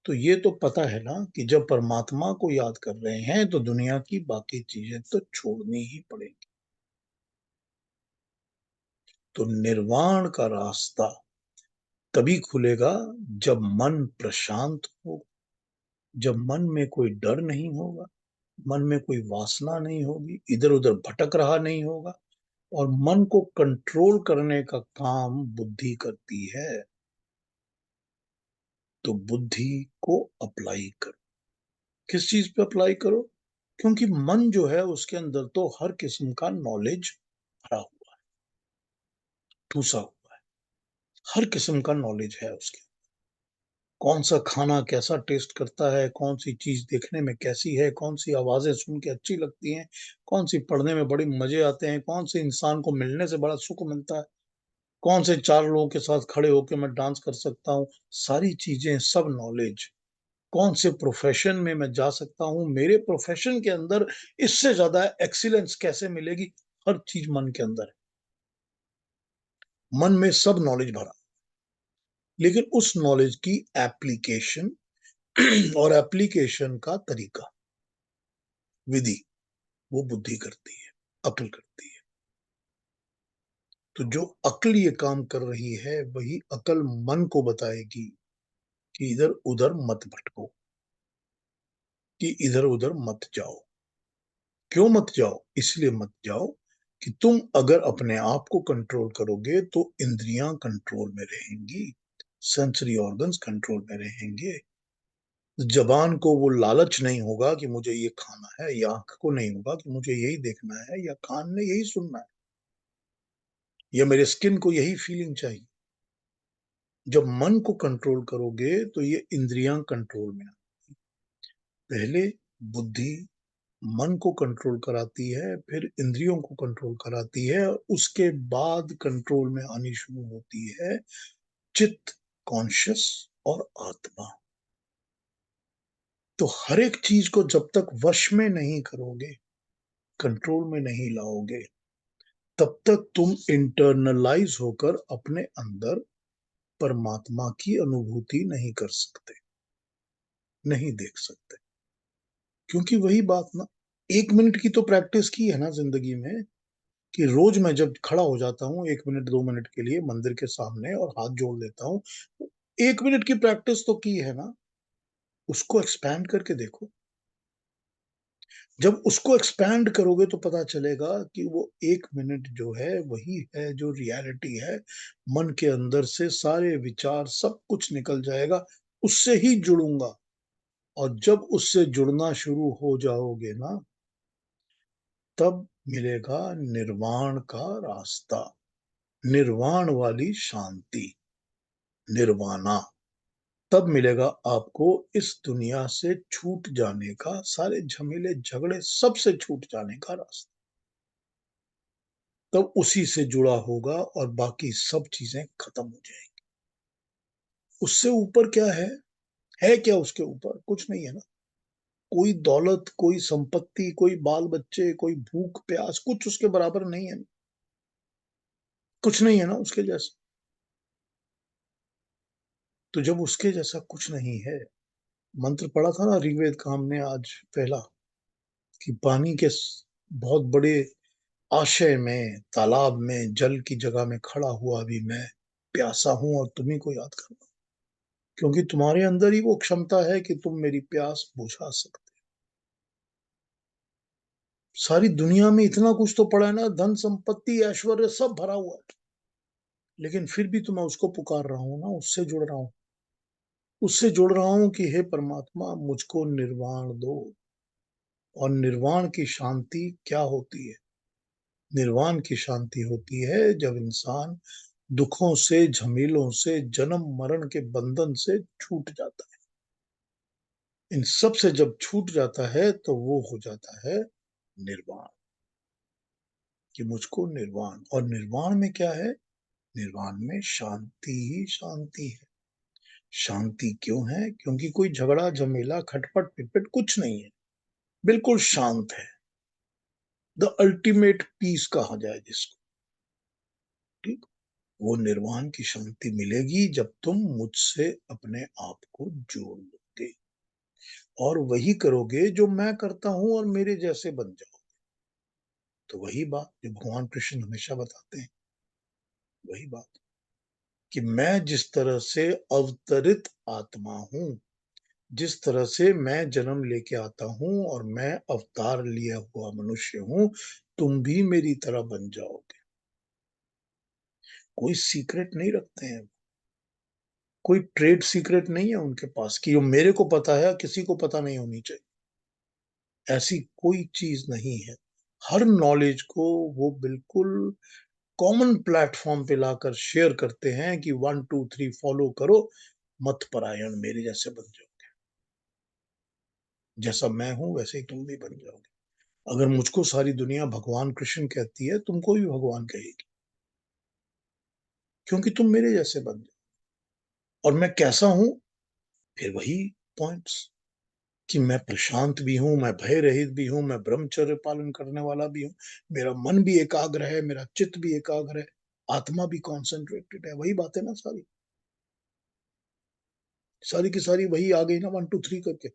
तो ये तो पता है ना कि जब परमात्मा को याद कर रहे हैं तो दुनिया की बाकी चीजें तो छोड़नी ही पड़ेगी। तो निर्वाण का रास्ता तभी खुलेगा जब मन प्रशांत हो, जब मन में कोई डर नहीं होगा, मन में कोई वासना नहीं होगी, इधर उधर भटक रहा नहीं होगा। और मन को कंट्रोल करने का काम बुद्धि करती है। तो बुद्धि को अप्लाई करो। किस चीज पे अप्लाई करो? क्योंकि मन जो है उसके अंदर तो हर किस्म का नॉलेज भरा हुआ है, ठूसा हुआ है। हर किस्म का नॉलेज है उसके। कौन सा खाना कैसा टेस्ट करता है, कौन सी चीज देखने में कैसी है, कौन सी आवाजें सुन के अच्छी लगती हैं, कौन सी पढ़ने में बड़े मजे आते हैं, कौन से इंसान को मिलने से बड़ा सुख मिलता है, कौन से 4 लोगों के साथ खड़े होकर मैं डांस कर सकता हूँ, सारी चीजें, सब नॉलेज। कौन से प्रोफेशन में मैं जा सकता हूँ, मेरे प्रोफेशन के अंदर इससे ज्यादा एक्सीलेंस कैसे मिलेगी, हर चीज मन के अंदर है। मन में सब नॉलेज भरा। लेकिन उस नॉलेज की एप्लीकेशन और एप्लीकेशन का तरीका, विधि, वो बुद्धि करती है, अक्ल करती है। तो जो अक्ल ये काम कर रही है, वही अक्ल मन को बताएगी कि इधर उधर मत भटको, कि इधर उधर मत जाओ। क्यों मत जाओ? इसलिए मत जाओ कि तुम अगर अपने आप को कंट्रोल करोगे तो इंद्रियां कंट्रोल में रहेंगी, सेंसरी ऑर्गन्स कंट्रोल में रहेंगे। जबान को वो लालच नहीं होगा कि मुझे ये खाना है, या आंख को नहीं होगा कि मुझे यही देखना है, या कान ने यही सुनना है, या मेरे स्किन को यही फीलिंग चाहिए। जब मन को कंट्रोल करोगे तो ये इंद्रियां कंट्रोल में पहले बुद्धि मन को कंट्रोल कराती है, फिर इंद्रियों को कंट्रोल कराती है, और उसके बाद कंट्रोल में आनी शुरू होती है चित्त, कॉन्शियस और आत्मा। तो हर एक चीज को जब तक वश में नहीं करोगे, कंट्रोल में नहीं लाओगे, तब तक तुम इंटरनलाइज होकर अपने अंदर परमात्मा की अनुभूति नहीं कर सकते, नहीं देख सकते। क्योंकि वही बात ना, 1 मिनट की तो प्रैक्टिस की है ना जिंदगी में, कि रोज मैं जब खड़ा हो जाता हूँ 1 मिनट 2 मिनट के लिए मंदिर के सामने और हाथ जोड़ लेता हूँ, 1 मिनट की प्रैक्टिस तो की है ना। उसको एक्सपैंड करके देखो। जब उसको एक्सपैंड करोगे तो पता चलेगा कि वो 1 मिनट जो है वही है जो रियलिटी है। मन के अंदर से सारे विचार सब कुछ निकल जाएगा, उससे ही जुड़ूँगा और जब उससे जुड़ना शुरू हो जाओगे ना, तब मिलेगा निर्वाण का रास्ता, निर्वाण वाली शांति, निर्वाणा। तब मिलेगा आपको इस दुनिया से छूट जाने का, सारे झमेले झगड़े सबसे छूट जाने का रास्ता। तब उसी से जुड़ा होगा और बाकी सब चीजें खत्म हो जाएंगी। उससे ऊपर क्या है? है क्या उसके ऊपर? कुछ नहीं है ना। कोई दौलत, कोई संपत्ति, कोई बाल बच्चे, कोई भूख प्यास, कुछ उसके बराबर नहीं है। कुछ नहीं है ना उसके जैसा। तो जब उसके जैसा कुछ नहीं है, मंत्र पढ़ा था ना ऋग्वेद का हमने आज पहला, कि पानी के बहुत बड़े आशय में, तालाब में, जल की जगह में खड़ा हुआ भी मैं प्यासा हूं और तुम्ही को याद कर, क्योंकि तुम्हारे अंदर ही वो क्षमता है कि तुम मेरी प्यास बुझा सकते। सारी दुनिया में इतना कुछ तो पड़ा है ना, धन संपत्ति ऐश्वर्य सब भरा हुआ है, लेकिन फिर भी तो मैं उसको पुकार रहा हूं ना, उससे जुड़ रहा हूं। उससे जुड़ रहा हूं कि हे परमात्मा मुझको निर्वाण दो। और निर्वाण की शांति क्या होती है? निर्वाण की शांति होती है जब इंसान दुखों से, झमेलों से, जन्म मरण के बंधन से छूट जाता है। इन सब से जब छूट जाता है तो वो हो जाता है निर्वाण। कि मुझको निर्वाण, और निर्वाण में क्या है? निर्वाण में शांति ही शांति है। शांति क्यों है? क्योंकि कोई झगड़ा झमेला खटपट पिटपट कुछ नहीं है, बिल्कुल शांत है। द अल्टीमेट पीस कहा जाए जिसको, ठीक। वो निर्वाण की शांति मिलेगी जब तुम मुझसे अपने आप को जोड़ लोगे और वही करोगे जो मैं करता हूं और मेरे जैसे बन जाओ। तो वही बात जो भगवान कृष्ण हमेशा बताते हैं, वही बात कि मैं जिस तरह से अवतरित आत्मा हूं, जिस तरह से मैं जन्म लेके आता हूं और मैं अवतार लिया हुआ मनुष्य हूं, तुम भी मेरी तरह बन जाओगे। कोई सीक्रेट नहीं रखते हैं, कोई ट्रेड सीक्रेट नहीं है उनके पास कि जो मेरे को पता है किसी को पता नहीं होनी चाहिए। ऐसी कोई चीज नहीं है। हर नॉलेज को वो बिल्कुल कॉमन प्लेटफॉर्म पे लाकर शेयर करते हैं कि 1 2 3 फॉलो करो, मत परायण मेरे जैसे बन जाओ। जैसा मैं हूं वैसे ही तुम भी बन जाओगे। अगर मुझको सारी दुनिया भगवान कृष्ण कहती है, तुमको भी भगवान कहेगी, क्योंकि तुम मेरे जैसे बन जाओ। और मैं कैसा हूं? फिर वही पॉइंट्स, कि मैं प्रशांत भी हूं, मैं भय रहित भी हूं, मैं ब्रह्मचर्य पालन करने वाला भी हूं, मेरा मन भी एकाग्र है, मेरा चित्त भी एकाग्र है, आत्मा भी कॉन्सेंट्रेटेड है। वही बात है ना सारी, सारी की सारी वही आ गई ना 1 2 3 करके।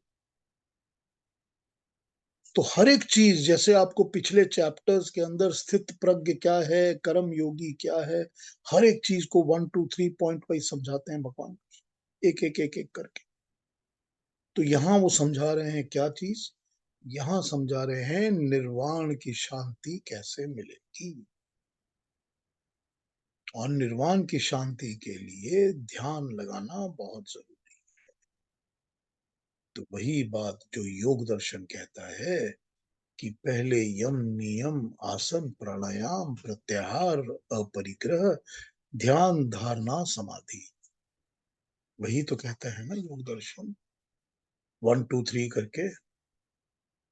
तो हर एक चीज, जैसे आपको पिछले चैप्टर्स के अंदर स्थित प्रज्ञ क्या है, कर्म योगी क्या है, हर एक चीज को 1 2 3 पॉइंट वाइज समझाते हैं भगवान, एक एक एक एक करके। तो यहाँ वो समझा रहे हैं क्या चीज? यहाँ समझा रहे हैं निर्वाण की शांति कैसे मिलेगी। और निर्वाण की शांति के लिए ध्यान लगाना बहुत जरूरी। तो वही बात जो योग दर्शन कहता है कि पहले यम नियम आसन प्राणायाम प्रत्याहार अपरिग्रह ध्यान धारणा समाधि। वही तो कहता है ना योग दर्शन, 1 2 3 करके।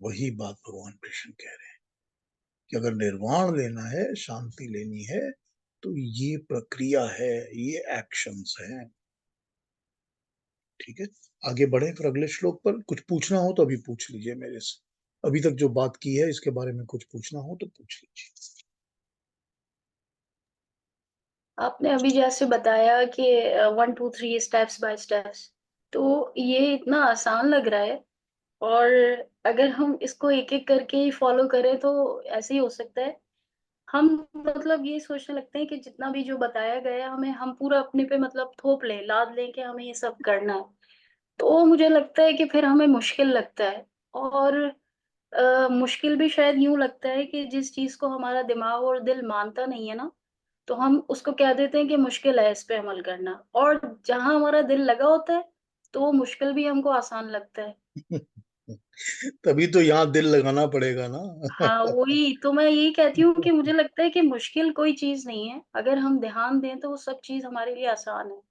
वही बात भगवान कृष्ण कह रहे हैं कि अगर निर्वाण लेना है, शांति लेनी है, तो ये प्रक्रिया है, ये एक्शंस हैं। ठीक है, आगे बढ़े फिर अगले श्लोक पर। कुछ पूछना हो तो अभी पूछ लीजिए मेरे से। अभी तक जो बात की है इसके बारे में कुछ पूछना हो तो पूछ लीजिए। आपने अभी जैसे बताया कि 1 2 3 स्टेप्स बाय स्टेप्स, तो ये इतना आसान लग रहा है। और अगर हम इसको एक एक करके ही फॉलो करें तो ऐसे ही हो सकता है। हम मतलब ये सोचने लगते हैं कि जितना भी जो बताया गया है हमें, हम पूरा अपने पे मतलब थोप लें, लाद लें कि हमें ये सब करना है। तो मुझे लगता है कि फिर हमें मुश्किल लगता है। और मुश्किल भी शायद यूँ लगता है कि जिस चीज़ को हमारा दिमाग और दिल मानता नहीं है ना, तो हम उसको कह देते हैं कि मुश्किल है इस पे अमल करना, और जहाँ हमारा दिल लगा होता है, तो वो मुश्किल भी हमको आसान लगता है। तभी तो यहाँ दिल लगाना पड़ेगा ना। हाँ, वही तो मैं यही कहती हूँ कि मुझे लगता है कि मुश्किल कोई चीज़ नहीं है, अगर हम ध्यान दें तो वो सब चीज़ हमारे लिए आसान है।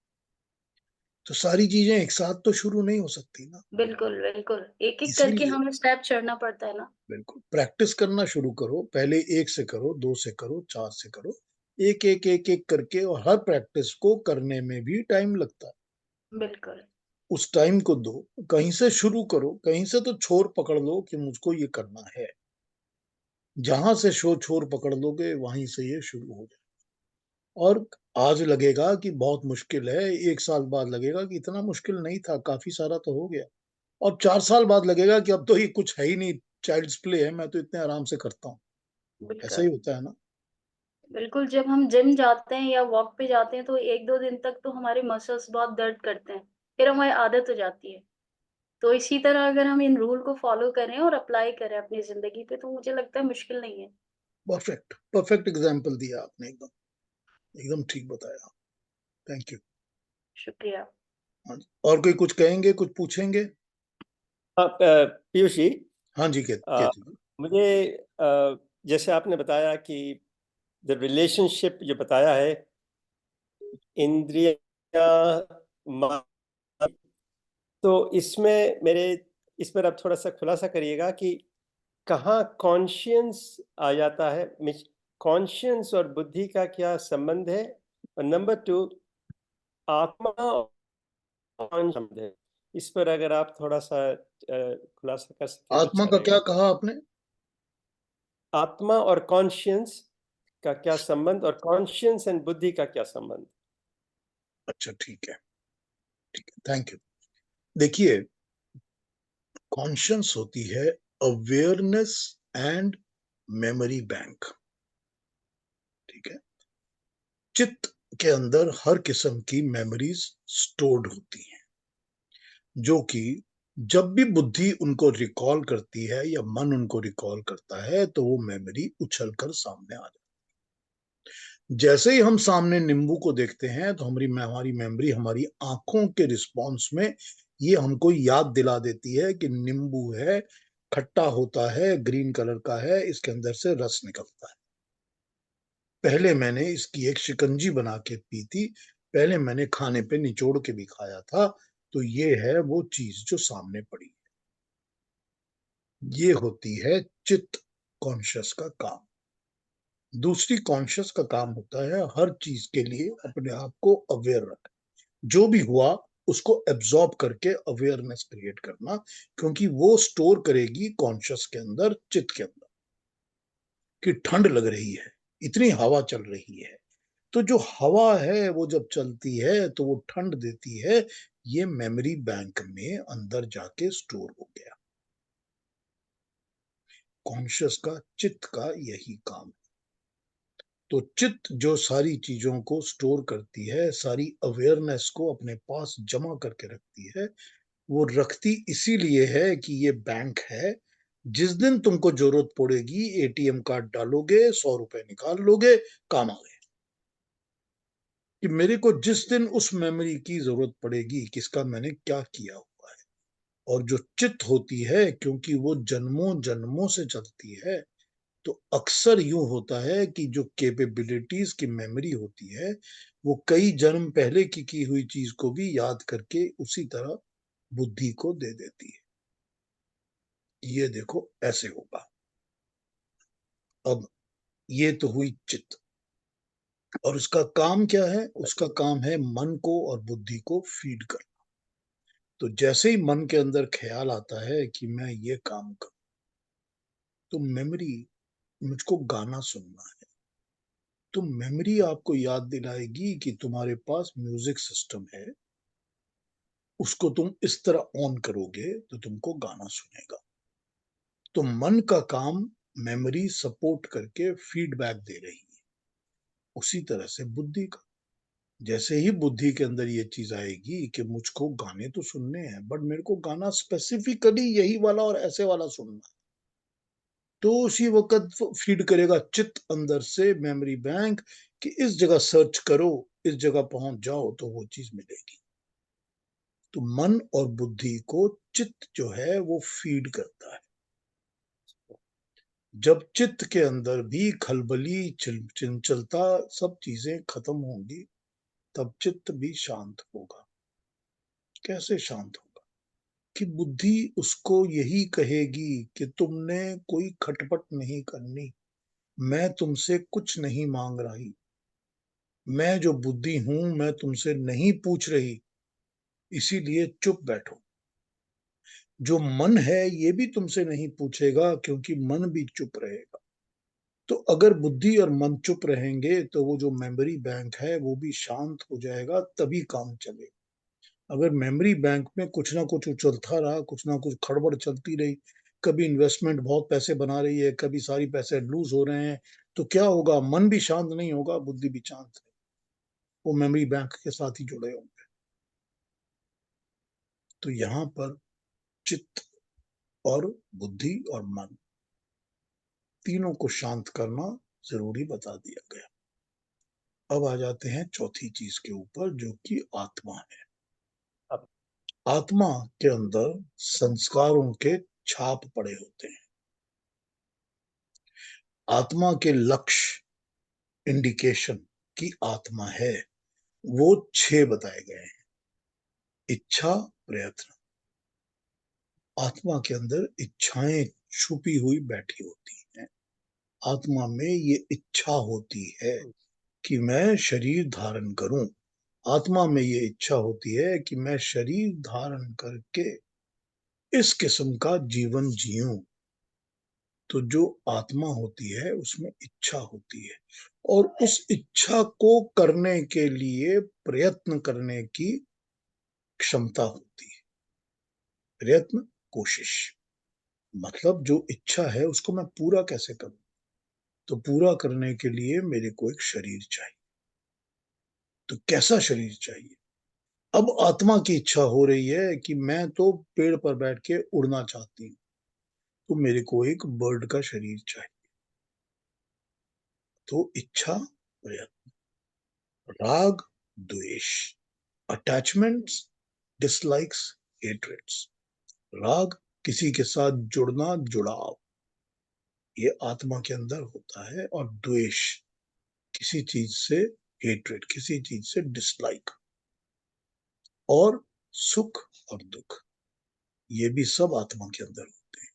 तो सारी चीजें एक साथ तो शुरू नहीं हो सकती ना। बिल्कुल, बिल्कुल। एक-एक करके इसीलिए हमें स्टेप चढ़ना पड़ता है ना। बिल्कुल प्रैक्टिस करना शुरू करो। पहले 1 से करो, 2 से करो, 4 से करो। एक-एक, एक-एक करके, और हर प्रैक्टिस को करने में भी टाइम लगता है। बिल्कुल, उस टाइम को दो, कहीं से शुरू करो, कहीं से तो छोर पकड़ लो कि मुझको ये करना है। जहाँ से छोर पकड़ लोगे वहीं से ये शुरू हो जाए। और आज लगेगा कि बहुत मुश्किल है, 1 साल बाद लगेगा कि इतना मुश्किल नहीं था, काफ़ी सारा तो हो गया। और 4 साल बाद लगेगा कि अब तो ये कुछ है ही नहीं, चाइल्ड्स प्ले है, मैं तो इतने आराम से करता हूँ। ऐसा ही बिल्कुल। होता है ना? बिल्कुल, जब हम जिम जाते हैं या वॉक पे जाते हैं तो 1-2 दिन तक तो हमारे मसल्स बहुत दर्द करते हैं, फिर हमारी आदत हो जाती है। तो इसी तरह अगर हम इन रूल को फ़ॉलो करें और अप्लाई करें अपनी ज़िंदगी पे तो मुझे लगता है मुश्किल नहीं है। परफेक्ट, परफेक्ट एग्ज़ाम्पल दिया आपने एकदम, एकदम ठीक बताया। Thank you. शुक्रिया। हाँ जी, और कोई कुछ कहेंगे, कुछ पूछेंगे? हाँ, पीयूष जी, हाँ जी, अ, केतु जी। मुझे जैसे आपने बताया कि द रिलेशनशिप जो बताया है इंद्रिया मन, तो इसमें मेरे इस पर आप थोड़ा सा खुलासा करिएगा कि कहाँ कॉन्शियंस आ जाता है, कॉन्शियंस और बुद्धि का क्या संबंध है, और नंबर 2 आत्मा और कौन संबंध है। इस पर अगर आप थोड़ा सा खुलासा कर सके तो आत्मा अच्छा का क्या रहेगा। कहा आपने? आत्मा और कॉन्शियंस का क्या संबंध, और कॉन्शियंस एंड बुद्धि का क्या संबंध। अच्छा, ठीक है, थैंक यू। देखिए, कॉन्शियस होती है अवेयरनेस एंड मेमोरी बैंक, ठीक है? चित्त के अंदर हर किस्म की मेमोरीज स्टोर्ड होती हैं, जो कि जब भी बुद्धि उनको रिकॉल करती है या मन उनको रिकॉल करता है, तो वो मेमोरी उछल कर सामने आ जाती है। जैसे ही हम सामने नींबू को देखते हैं, तो हमारी मेमोरी हमारी आंखों के रिस्पॉन्स में ये हमको याद दिला देती है कि नींबू है, खट्टा होता है, ग्रीन कलर का है, इसके अंदर से रस निकलता है। पहले मैंने इसकी एक शिकंजी बना के पी थी, पहले मैंने खाने पे निचोड़ के भी खाया था, तो ये है वो चीज जो सामने पड़ी। ये होती है चित्त कॉन्शियस का काम। दूसरी कॉन्शियस का काम होता है हर चीज के लिए अपने आप को अवेयर रखना, जो भी हुआ उसको एब्जॉर्ब करके अवेयरनेस क्रिएट करना, क्योंकि वो स्टोर करेगी कॉन्शियस के अंदर, चित्त के अंदर, कि ठंड लग रही है, इतनी हवा चल रही है। तो जो हवा है वो जब चलती है तो वो ठंड देती है, ये मेमोरी बैंक में अंदर जाके स्टोर हो गया। कॉन्शियस का, चित्त का यही काम है। तो चित्त जो सारी चीजों को स्टोर करती है, सारी अवेयरनेस को अपने पास जमा करके रखती है, वो रखती इसीलिए है कि ये बैंक है। जिस दिन तुमको जरूरत पड़ेगी एटीएम कार्ड डालोगे, 100 रुपए निकाल लोगे, काम आ गए। कि मेरे को जिस दिन उस मेमोरी की जरूरत पड़ेगी किसका मैंने क्या किया हुआ है। और जो चित्त होती है, क्योंकि वो जन्मों जन्मों से चलती है, तो अक्सर यूं होता है कि जो कैपेबिलिटीज की मेमोरी होती है, वो कई जन्म पहले की हुई चीज को भी याद करके उसी तरह बुद्धि को दे देती है। ये देखो ऐसे होगा। अब ये तो हुई चित्त, और उसका काम क्या है? उसका काम है मन को और बुद्धि को फीड करना। तो जैसे ही मन के अंदर ख्याल आता है कि मैं ये काम करूं, तो मेमोरी, मुझको गाना सुनना है, तो मेमोरी आपको याद दिलाएगी कि तुम्हारे पास म्यूजिक सिस्टम है, उसको तुम इस तरह ऑन करोगे तो तुमको गाना सुनेगा। तो मन का काम मेमोरी सपोर्ट करके फीडबैक दे रही है। उसी तरह से बुद्धि का, जैसे ही बुद्धि के अंदर ये चीज आएगी कि मुझको गाने तो सुनने हैं, बट मेरे को गाना स्पेसिफिकली यही वाला और ऐसे वाला सुनना है, तो उसी वक्त फीड करेगा चित्त अंदर से मेमोरी बैंक कि इस जगह सर्च करो, इस जगह पहुंच जाओ तो वो चीज मिलेगी। तो मन और बुद्धि को चित्त जो है वो फीड करता है। जब चित्त के अंदर भी खलबली चंचलता सब चीजें खत्म होंगी, तब चित्त भी शांत होगा। कैसे शांत होगा? कि बुद्धि उसको यही कहेगी कि तुमने कोई खटपट नहीं करनी, मैं तुमसे कुछ नहीं मांग रही, मैं जो बुद्धि हूं मैं तुमसे नहीं पूछ रही, इसीलिए चुप बैठो। जो मन है ये भी तुमसे नहीं पूछेगा क्योंकि मन भी चुप रहेगा। तो अगर बुद्धि और मन चुप रहेंगे तो वो जो मेमोरी बैंक है वो भी शांत हो जाएगा, तभी काम चलेगा। अगर मेमोरी बैंक में कुछ ना कुछ उछलता रहा, कुछ ना कुछ खड़बड़ चलती रही, कभी इन्वेस्टमेंट बहुत पैसे बना रही है, कभी सारी पैसे लूज हो रहे हैं, तो क्या होगा? मन भी शांत नहीं होगा, बुद्धि भी शांत नहीं, वो मेमोरी बैंक के साथ ही जुड़े होंगे। तो यहाँ पर चित्त और बुद्धि और मन तीनों को शांत करना जरूरी बता दिया गया। अब आ जाते हैं चौथी चीज के ऊपर, जो कि आत्मा है। अब आत्मा के अंदर संस्कारों के छाप पड़े होते हैं। आत्मा के लक्ष्य इंडिकेशन की आत्मा है वो 6 बताए गए हैं। इच्छा, प्रयत्न। आत्मा के अंदर इच्छाएं छुपी हुई बैठी होती हैं। आत्मा में ये इच्छा होती है कि मैं शरीर धारण करूं। आत्मा में ये इच्छा होती है कि मैं शरीर धारण करके इस किस्म का जीवन जीऊं। तो जो आत्मा होती है उसमें इच्छा होती है, और उस इच्छा को करने के लिए प्रयत्न करने की क्षमता होती है। प्रयत्न, कोशिश, मतलब जो इच्छा है उसको मैं पूरा कैसे करूं? तो पूरा करने के लिए मेरे को एक शरीर चाहिए। तो कैसा शरीर चाहिए? अब आत्मा की इच्छा हो रही है कि मैं तो पेड़ पर बैठ के उड़ना चाहती हूँ, तो मेरे को एक बर्ड का शरीर चाहिए। तो इच्छा, प्रयत्न, राग, द्वेष, अटैचमेंट्स, डिसलाइक्स, हेट्रेड्स। राग, किसी के साथ जुड़ना, जुड़ाव, ये आत्मा के अंदर होता है। और द्वेष, किसी चीज से हेट्रेड, किसी चीज से डिसलाइक। और सुख और दुख, ये भी सब आत्मा के अंदर होते हैं।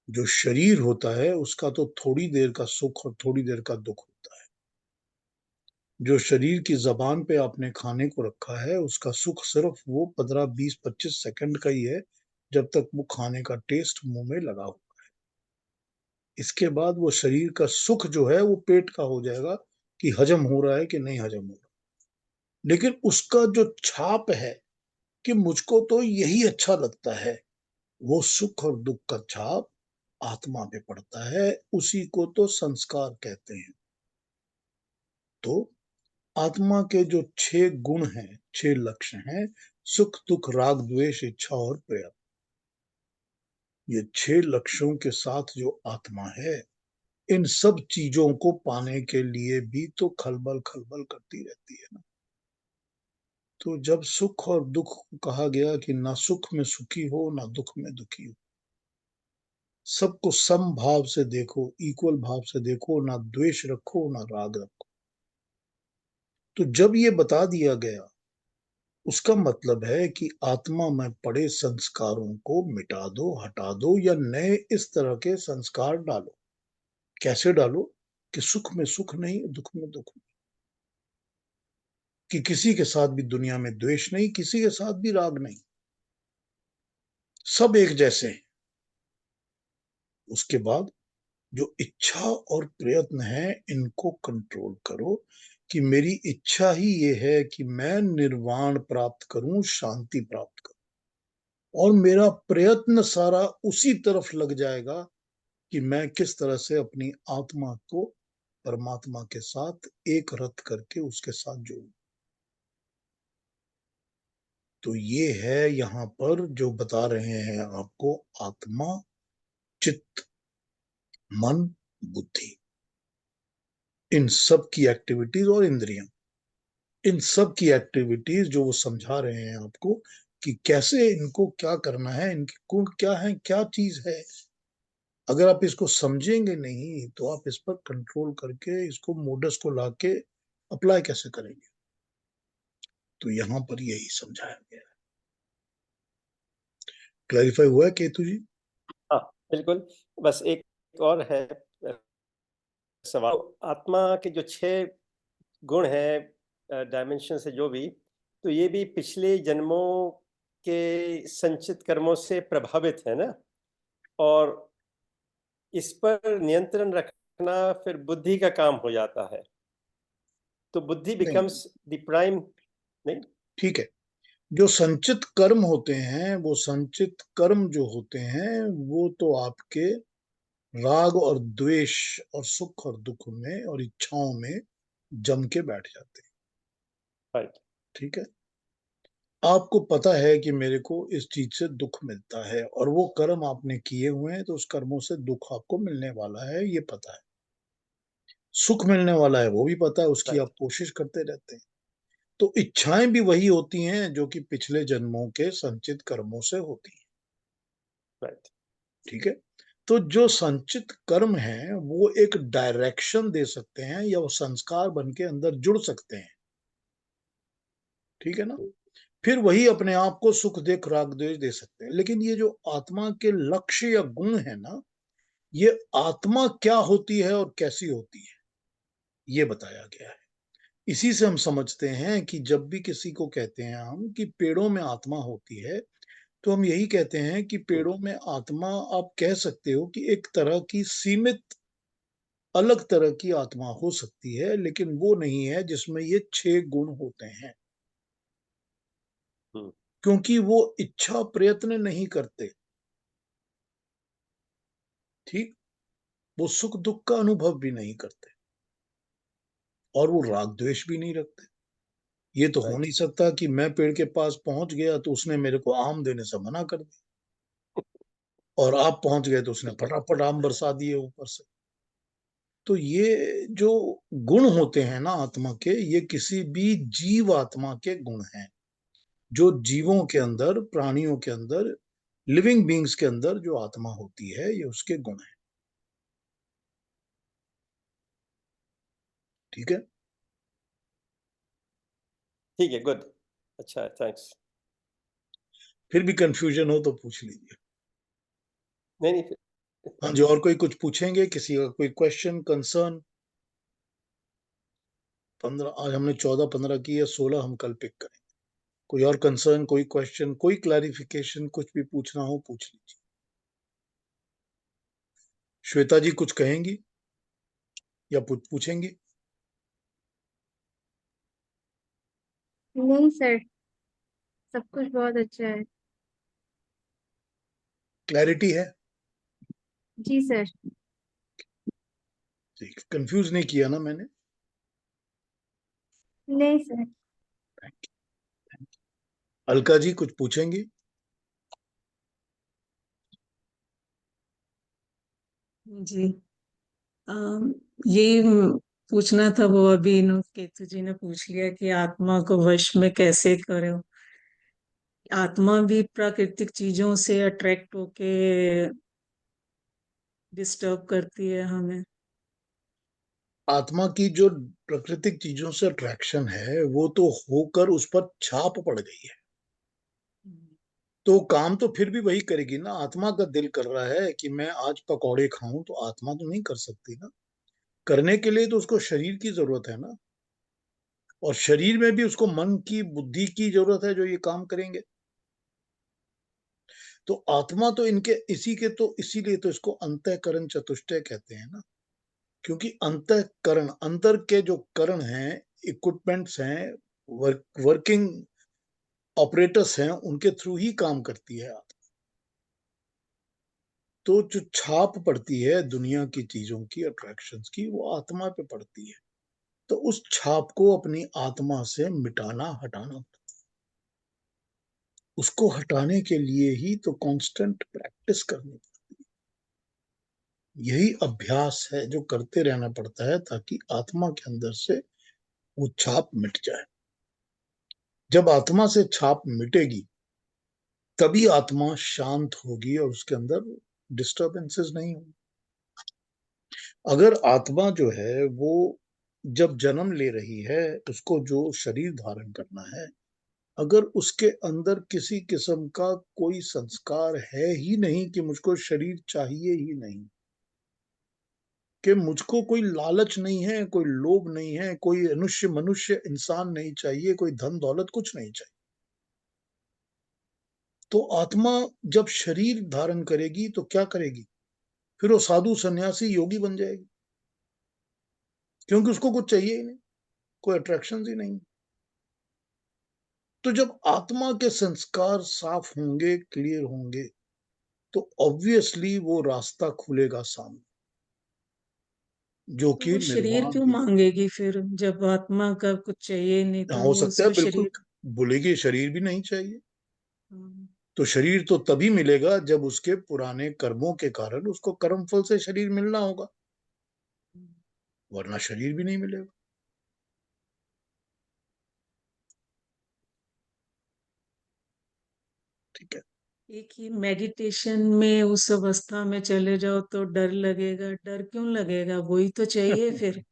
जो शरीर होता है उसका तो थोड़ी देर का सुख और थोड़ी देर का दुख होता है। जो शरीर की जबान पे आपने खाने को रखा है उसका सुख सिर्फ वो 15, 20, 25 सेकंड का ही है, जब तक वो खाने का टेस्ट मुंह में लगा हो। इसके बाद वो शरीर का सुख जो है वो पेट का हो जाएगा कि हजम हो रहा है कि नहीं हजम हो रहा। लेकिन उसका जो छाप है कि मुझको तो यही अच्छा लगता है, वो सुख और दुख का छाप आत्मा पे पड़ता है। उसी को तो संस्कार कहते हैं। तो आत्मा के जो 6 गुण हैं, 6 लक्षण हैं, सुख, दुख, राग, द्वेष, इच्छा और प्रयत्न, ये 6 लक्ष्यों के साथ जो आत्मा है, इन सब चीजों को पाने के लिए भी तो खलबल खलबल करती रहती है ना। तो जब सुख और दुख को कहा गया कि ना सुख में सुखी हो ना दुख में दुखी हो, सबको सम भाव से देखो, इक्वल भाव से देखो, ना द्वेष रखो ना राग रखो। तो जब ये बता दिया गया, उसका मतलब है कि आत्मा में पड़े संस्कारों को मिटा दो, हटा दो, या नए इस तरह के संस्कार डालो। कैसे डालो? कि सुख में सुख नहीं, दुख में दुख नहीं, कि किसी के साथ भी दुनिया में द्वेष नहीं, किसी के साथ भी राग नहीं, सब एक जैसे हैं। उसके बाद जो इच्छा और प्रयत्न है इनको कंट्रोल करो, कि मेरी इच्छा ही ये है कि मैं निर्वाण प्राप्त करूं, शांति प्राप्त करूं, और मेरा प्रयत्न सारा उसी तरफ लग जाएगा कि मैं किस तरह से अपनी आत्मा को परमात्मा के साथ एक रथ करके उसके साथ जोड़ूं। तो ये है यहाँ पर जो बता रहे हैं आपको, आत्मा, चित्त मन, बुद्धि, इन सब की एक्टिविटीज और इंद्रियां, इन सब की एक्टिविटीज जो वो समझा रहे हैं आपको कि कैसे इनको क्या करना है, इनके गुण क्या है, क्या चीज है। अगर आप इसको समझेंगे नहीं तो आप इस पर कंट्रोल करके इसको मोडस को लाके अप्लाई कैसे करेंगे। तो यहां पर यही समझाया गया है। क्लैरिफाई हुआ है केतु जी? हाँ बिल्कुल। बस एक और है सवाल। आत्मा के जो 6 गुण हैं, डायमेंशन से जो भी, तो ये भी पिछले जन्मों के संचित कर्मों से प्रभावित है ना, और इस पर नियंत्रण रखना फिर बुद्धि का काम हो जाता है। तो बुद्धि नहीं, बिकम्स द प्राइम। नहीं, ठीक है। जो संचित कर्म होते हैं, वो संचित कर्म जो होते हैं वो तो आपके राग और द्वेष और सुख और दुख में और इच्छाओं में जम के बैठ जाते हैं। राइट। ठीक है। आपको पता है कि मेरे को इस चीज से दुख मिलता है और वो कर्म आपने किए हुए हैं तो उस कर्मों से दुख आपको मिलने वाला है, ये पता है। सुख मिलने वाला है वो भी पता है, उसकी राइट। आप कोशिश करते रहते हैं। तो इच्छाएं भी वही होती हैं जो कि पिछले जन्मों के संचित कर्मों से होती हैं। राइट। ठीक है। तो जो संचित कर्म है वो एक डायरेक्शन दे सकते हैं या वो संस्कार बन के अंदर जुड़ सकते हैं। ठीक है ना। फिर वही अपने आप को सुख देख राग द्वेष दे सकते हैं। लेकिन ये जो आत्मा के लक्ष्य या गुण है ना, ये आत्मा क्या होती है और कैसी होती है ये बताया गया है। इसी से हम समझते हैं कि जब भी किसी को कहते हैं हम कि पेड़ों में आत्मा होती है, तो हम यही कहते हैं कि पेड़ों में आत्मा आप कह सकते हो कि एक तरह की सीमित अलग तरह की आत्मा हो सकती है, लेकिन वो नहीं है जिसमें ये 6 गुण होते हैं। हम्म। क्योंकि वो इच्छा प्रयत्न नहीं करते। ठीक। वो सुख दुख का अनुभव भी नहीं करते और वो राग द्वेष भी नहीं रखते। ये तो हो राइट। नहीं सकता कि मैं पेड़ के पास पहुंच गया तो उसने मेरे को आम देने से मना कर दिया, और आप पहुंच गए तो उसने फटाफट आम बरसा दिए ऊपर से। तो ये जो गुण होते हैं ना आत्मा के, ये किसी भी जीव आत्मा के गुण हैं। जो जीवों के अंदर, प्राणियों के अंदर, लिविंग बींग्स के अंदर जो आत्मा होती है, ये उसके गुण है। ठीक है। ठीक है, गुड। अच्छा, थैंक्स। फिर भी कंफ्यूजन हो तो पूछ लीजिए। नहीं नहीं, हाँ जी, और कोई कुछ पूछेंगे? किसी का कोई क्वेश्चन, कंसर्न? 15 आज हमने 14-15 की है, 16 हम कल पिक करेंगे। कोई और कंसर्न, कोई क्वेश्चन, कोई क्लैरिफिकेशन, कुछ भी पूछना हो पूछ लीजिए। श्वेता जी कुछ कहेंगी या पूछेंगी? नहीं सर, सब कुछ बहुत अच्छा है। क्लैरिटी है? जी सर। ठीक, कंफ्यूज नहीं किया ना मैंने? नहीं सर। अलका जी कुछ पूछेंगी? जी। अम, ये पूछना था, वो अभी केतु जी ने पूछ लिया कि आत्मा को वश में कैसे करो। आत्मा भी प्राकृतिक चीजों से अट्रैक्ट होके डिस्टर्ब करती है हमें। आत्मा की जो प्राकृतिक चीजों से अट्रैक्शन है वो तो होकर उस पर छाप पड़ गई है, तो काम तो फिर भी वही करेगी ना। आत्मा का दिल कर रहा है कि मैं आज पकौड़े खाऊं, तो आत्मा तो नहीं कर सकती ना। करने के लिए तो उसको शरीर की जरूरत है ना, और शरीर में भी उसको मन की, बुद्धि की जरूरत है जो ये काम करेंगे। तो आत्मा तो इनके इसी के, तो इसीलिए तो इसको अंतःकरण चतुष्टय कहते हैं ना। क्योंकि अंतःकरण, अंतर के जो करण हैं, इक्विपमेंट्स हैं, वर्किंग ऑपरेटर्स हैं, उनके थ्रू ही काम करती है आत्मा। तो जो छाप पड़ती है दुनिया की चीजों की, अट्रैक्शंस की, वो आत्मा पे पड़ती है। तो उस छाप को अपनी आत्मा से मिटाना, हटाना, उसको हटाने के लिए ही तो कांस्टेंट प्रैक्टिस करनी। यही अभ्यास है जो करते रहना पड़ता है ताकि आत्मा के अंदर से वो छाप मिट जाए। जब आत्मा से छाप मिटेगी तभी आत्मा शांत होगी और उसके अंदर डिस्टर्बेंसेस नहीं होंगे। अगर आत्मा जो है वो जब जन्म ले रही है, उसको जो शरीर धारण करना है, अगर उसके अंदर किसी किस्म का कोई संस्कार है ही नहीं कि मुझको शरीर चाहिए ही नहीं, कि मुझको कोई लालच नहीं है, कोई लोभ नहीं है, कोई मनुष्य इंसान नहीं चाहिए, कोई धन दौलत कुछ नहीं चाहिए, तो आत्मा जब शरीर धारण करेगी तो क्या करेगी? फिर वो साधु सन्यासी योगी बन जाएगी, क्योंकि उसको कुछ चाहिए ही नहीं, कोई अट्रैक्शन ही नहीं। तो जब आत्मा के संस्कार साफ होंगे, क्लियर होंगे, तो ऑब्वियसली वो रास्ता खुलेगा सामने, जो तो कि वो शरीर निर्वाण क्यों की। मांगेगी फिर, जब आत्मा का कुछ चाहिए नहीं तो हो वो सकता है उसको बिल्कुल शरीर। बोलेगी शरीर भी नहीं चाहिए, हम्म, तो शरीर तो तभी मिलेगा जब उसके पुराने कर्मों के कारण उसको कर्म फल से शरीर मिलना होगा, वरना शरीर भी नहीं मिलेगा। ठीक है। एक ही मेडिटेशन में उस अवस्था में चले जाओ तो डर लगेगा, डर क्यों लगेगा, वही तो चाहिए फिर।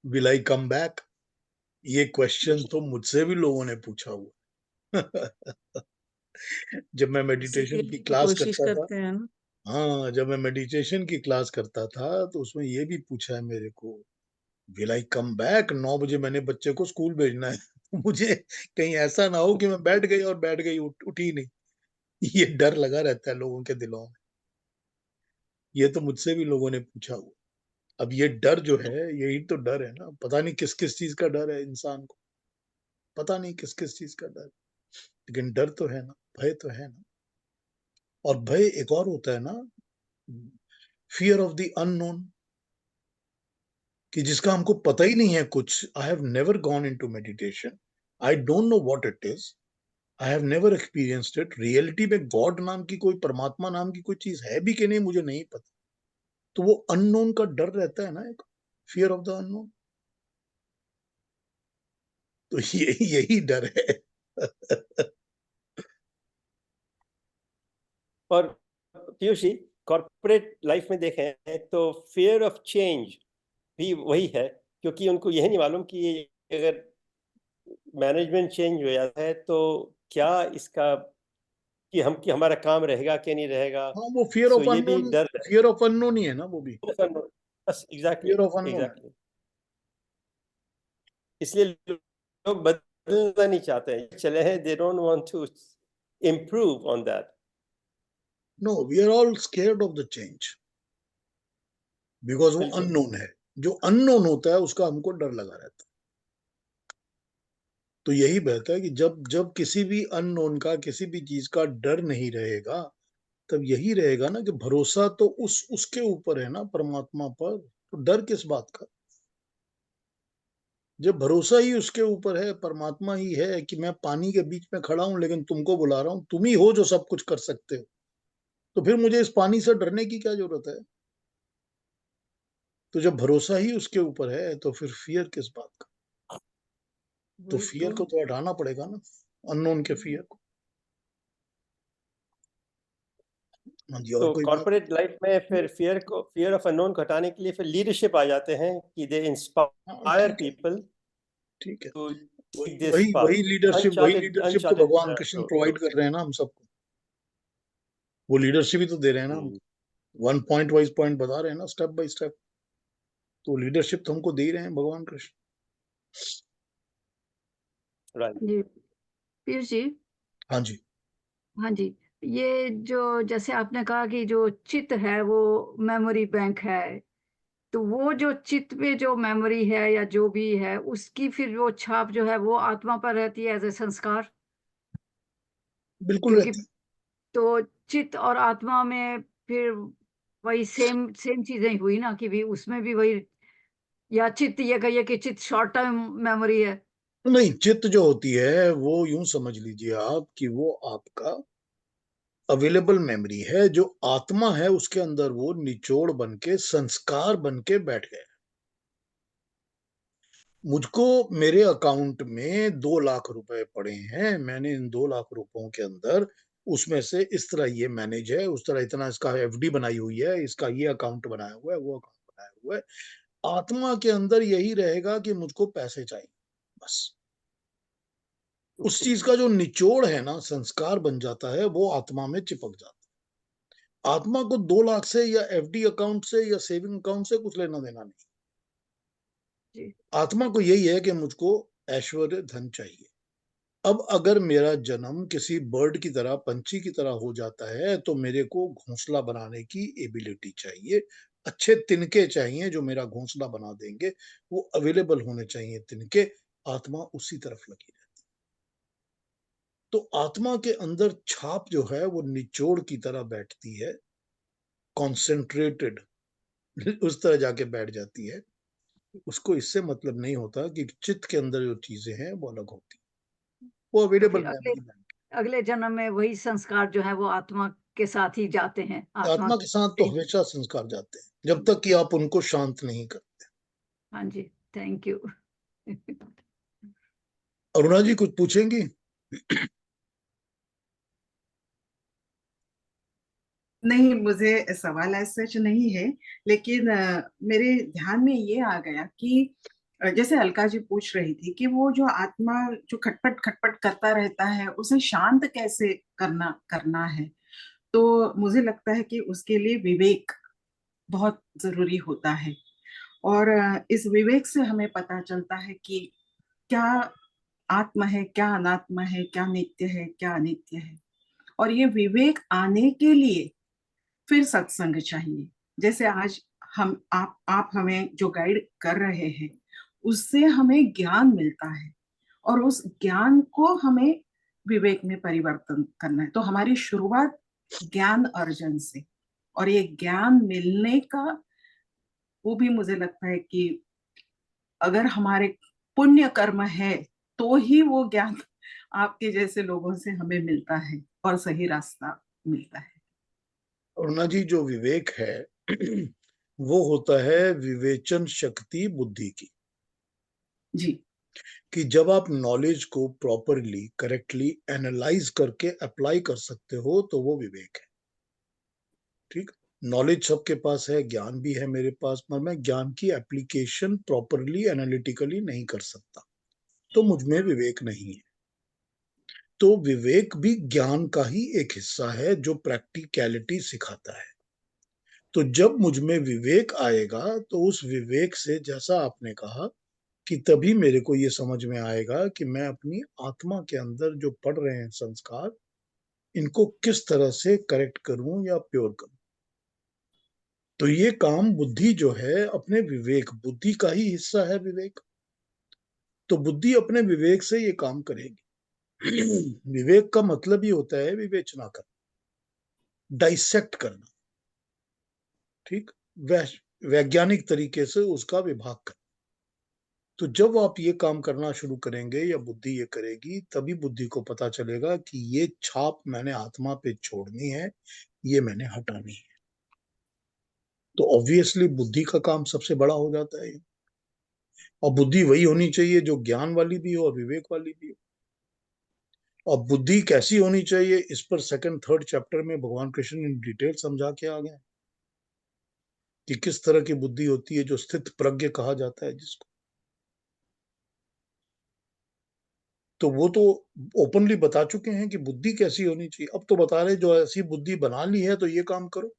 Will I come back? ये क्वेश्चन तो मुझसे भी लोगों ने पूछा हुआ। जब मैं इसीलिए मेडिटेशन की ही तो क्लास कोशिश करता था, करते हैं ना। हाँ, जब मैं मेडिटेशन की क्लास करता था तो उसमें ये भी पूछा है मेरे को, विल आई कम बैक? 9 बजे मैंने बच्चे को स्कूल भेजना है। मुझे कहीं ऐसा ना हो कि मैं बैठ गई उठी नहीं। ये डर लगा रहता है लोगों के दिलों में। ये तो मुझसे भी लोगों ने पूछा हुआ। अब ये डर जो है, यही तो डर है ना, पता नहीं किस किस चीज का डर है इंसान को, पता नहीं किस किस चीज का डर, लेकिन डर तो है ना, भय तो है ना। और भय एक और होता है ना, फियर ऑफ द अननोन, कि जिसका हमको पता ही नहीं है कुछ। I have never gone into meditation, I don't know what it is, I have never experienced it. Reality में गॉड नाम की कोई, परमात्मा नाम की कोई चीज है भी कि नहीं मुझे नहीं पता। तो वो अननोन का डर रहता है ना, एक फियर ऑफ द अननोन। तो ये यही डर है। और पीयूष जी, कॉर्पोरेट लाइफ में देखें तो फियर ऑफ चेंज भी वही है, क्योंकि उनको यही नहीं मालूम कि अगर मैनेजमेंट चेंज हो जाता है तो क्या इसका, कि हमारा काम रहेगा कि नहीं रहेगा। हाँ, वो फियर सो ऑफ ये भी अननोन, डर है। फियर ऑफ अननोन ही है ना वो भी, बस exactly fear of unknown. Exactly, इसलिए लोग बदलना नहीं चाहते हैं, चले हैं, they don't want to improve on that. No, we are all scared of the change, because वो बिल्कुल। अननोन है। जो अननोन होता है उसका हमको डर लगा रहता है। तो यही बेहतर है कि जब जब किसी भी अननोन का, किसी भी चीज का डर नहीं रहेगा, तब यही रहेगा ना कि भरोसा तो उसके ऊपर है ना, परमात्मा पर। तो डर किस बात का? जब भरोसा ही उसके ऊपर है, परमात्मा ही है, कि मैं पानी के बीच में खड़ा हूं लेकिन तुमको बुला रहा हूं, तुम ही हो जो सब कुछ कर सकते हो, तो फिर मुझे इस पानी से डरने की क्या जरूरत है? तो जब भरोसा ही उसके ऊपर है तो फिर फियर किस बात का? तो वही फियर तो। को तो हटाना पड़ेगा ना, अननोन के फियर को। हाँ जी, और तो कोई बात? कॉर्पोरेट लाइफ में फिर फियर ऑफ अननोन को हटाने के लिए फिर लीडरशिप आ जाते हैं कि दे हाँ, इंस्पायर ठीक है, पीपल ठीक है। टू टेक वही दिस वही पाथ, वही अनचार्टेड लीडरशिप तो अनचार्टेड भगवान कृष्ण रोड। प्रोवाइड कर रहे हैं ना हम सबको। वो लीडरशिप ही तो दे रहे हैं ना हम, वन पॉइंट वाइज पॉइंट बता रहे हैं ना, स्टेप बाय स्टेप। तो लीडरशिप तो हमको दे ही रहे हैं भगवान कृष्ण। राइट। जी पीयूष जी। हाँ जी। हाँ जी। ये जो जैसे आपने कहा कि जो चित्त है वो मेमोरी बैंक है, तो वो जो चित्त पे जो मेमोरी है या जो भी है उसकी फिर वो छाप जो है वो आत्मा पर रहती है एज ए संस्कार। बिल्कुल क्योंकि रहती तो चित्त और आत्मा में फिर वही सेम सेम चीजें हुई ना, कि भी उसमें भी वही, या चित्त ये कहिए कि चित्त शॉर्ट टर्म मेमोरी है। है। नहीं, चित्त जो होती है वो यूं समझ लीजिए आप कि वो आपका अवेलेबल मेमोरी है, जो आत्मा है उसके अंदर वो निचोड़ बन के, संस्कार बन के बैठ गया। मुझको मेरे अकाउंट में 2 लाख रुपए पड़े हैं, मैंने इन 2 लाख रुपयों के अंदर उसमें से इस तरह ये मैनेज है, उस तरह इतना इसका एफडी बनाई हुई है, इसका ये अकाउंट बनाया हुआ है, वो अकाउंट बनाया हुआ है। आत्मा के अंदर यही रहेगा कि मुझको पैसे चाहिए, बस। उस चीज का जो निचोड़ है ना, संस्कार बन जाता है, वो आत्मा में चिपक जाता है। आत्मा को 2 लाख से या एफडी अकाउंट से या सेविंग अकाउंट से कुछ लेना देना नहीं। जी आत्मा को यही है कि मुझको ऐश्वर्य धन चाहिए। अब अगर मेरा जन्म किसी बर्ड की तरह, पंछी की तरह हो जाता है, तो मेरे को घोंसला बनाने की एबिलिटी चाहिए, अच्छे तिनके चाहिए जो मेरा घोंसला बना देंगे, वो अवेलेबल होने चाहिए तिनके। आत्मा उसी तरफ लगी रहती। तो आत्मा के अंदर छाप जो है वो निचोड़ की तरह बैठती है, कॉन्सेंट्रेटेड उस तरह जाके बैठ जाती है। उसको इससे मतलब नहीं होता कि चित्त के अंदर जो चीजें हैं वो अलग होती, वो तो अवेलेबल फिर मेमोरी में। अगले जन्म में वही संस्कार जो है वो आत्मा के साथ ही जाते हैं, आत्मा आत्मा के साथ तो से। हमेशा संस्कार जाते हैं, जब तक कि आप उनको शांत नहीं करते। हाँ जी, थैंक यू। अरुणा जी कुछ पूछेंगी? नहीं, मुझे सवाल ऐसा सच नहीं है, लेकिन मेरे ध्यान में ये आ गया कि जैसे अलका जी पूछ रही थी कि वो जो आत्मा जो खटपट खटपट करता रहता है, उसे शांत कैसे करना करना है। तो मुझे लगता है कि उसके लिए विवेक बहुत जरूरी होता है। और इस विवेक से हमें पता चलता है कि क्या आत्मा है, क्या अनात्मा है, क्या नित्य है, क्या अनित्य है। और ये विवेक आने के लिए फिर सत्संग चाहिए। जैसे आज हम आप हमें जो गाइड कर रहे हैं, उससे हमें ज्ञान मिलता है, और उस ज्ञान को हमें विवेक में परिवर्तन करना है। तो हमारी शुरुआत ज्ञान अर्जन से, और ये ज्ञान मिलने का वो भी मुझे लगता है कि अगर हमारे पुण्य कर्म है तो ही वो ज्ञान आपके जैसे लोगों से हमें मिलता है और सही रास्ता मिलता है। अरुणा जी, जो विवेक है वो होता है विवेचन शक्ति बुद्धि की। जी कि जब आप नॉलेज को प्रॉपरली, करेक्टली एनालाइज करके अप्लाई कर सकते हो, तो वो विवेक है। ठीक, नॉलेज सबके पास है, ज्ञान भी है मेरे पास, पर मैं ज्ञान की एप्लीकेशन प्रॉपरली एनालिटिकली नहीं कर सकता, तो मुझ में विवेक नहीं है। तो विवेक भी ज्ञान का ही एक हिस्सा है जो प्रैक्टिकलिटी सिखाता है। तो जब मुझ में विवेक आएगा, तो उस विवेक से, जैसा आपने कहा, कि तभी मेरे को ये समझ में आएगा कि मैं अपनी आत्मा के अंदर जो पढ़ रहे हैं संस्कार, इनको किस तरह से करेक्ट करूं या प्योर करूं। तो ये काम बुद्धि जो है, अपने विवेक, बुद्धि का ही हिस्सा है विवेक, तो बुद्धि अपने विवेक से ये काम करेगी। विवेक का मतलब ही होता है विवेचना करना, डाइसेक्ट करना। ठीक, वैज्ञानिक तरीके से उसका विभाग करना। तो जब आप ये काम करना शुरू करेंगे या बुद्धि ये करेगी, तभी बुद्धि को पता चलेगा कि ये छाप मैंने आत्मा पे छोड़नी है, ये मैंने हटानी है। तो ऑब्वियसली बुद्धि का काम सबसे बड़ा हो जाता है। और बुद्धि वही होनी चाहिए जो ज्ञान वाली भी हो और विवेक वाली भी हो। और बुद्धि कैसी होनी चाहिए, इस पर सेकंड थर्ड चैप्टर में भगवान कृष्ण ने डिटेल समझा के आ गए कि किस तरह की बुद्धि होती है, जो स्थित प्रज्ञ कहा जाता है जिसको। तो वो तो ओपनली बता चुके हैं कि बुद्धि कैसी होनी चाहिए। अब तो बता रहे जो ऐसी बुद्धि बना ली है तो ये काम करो।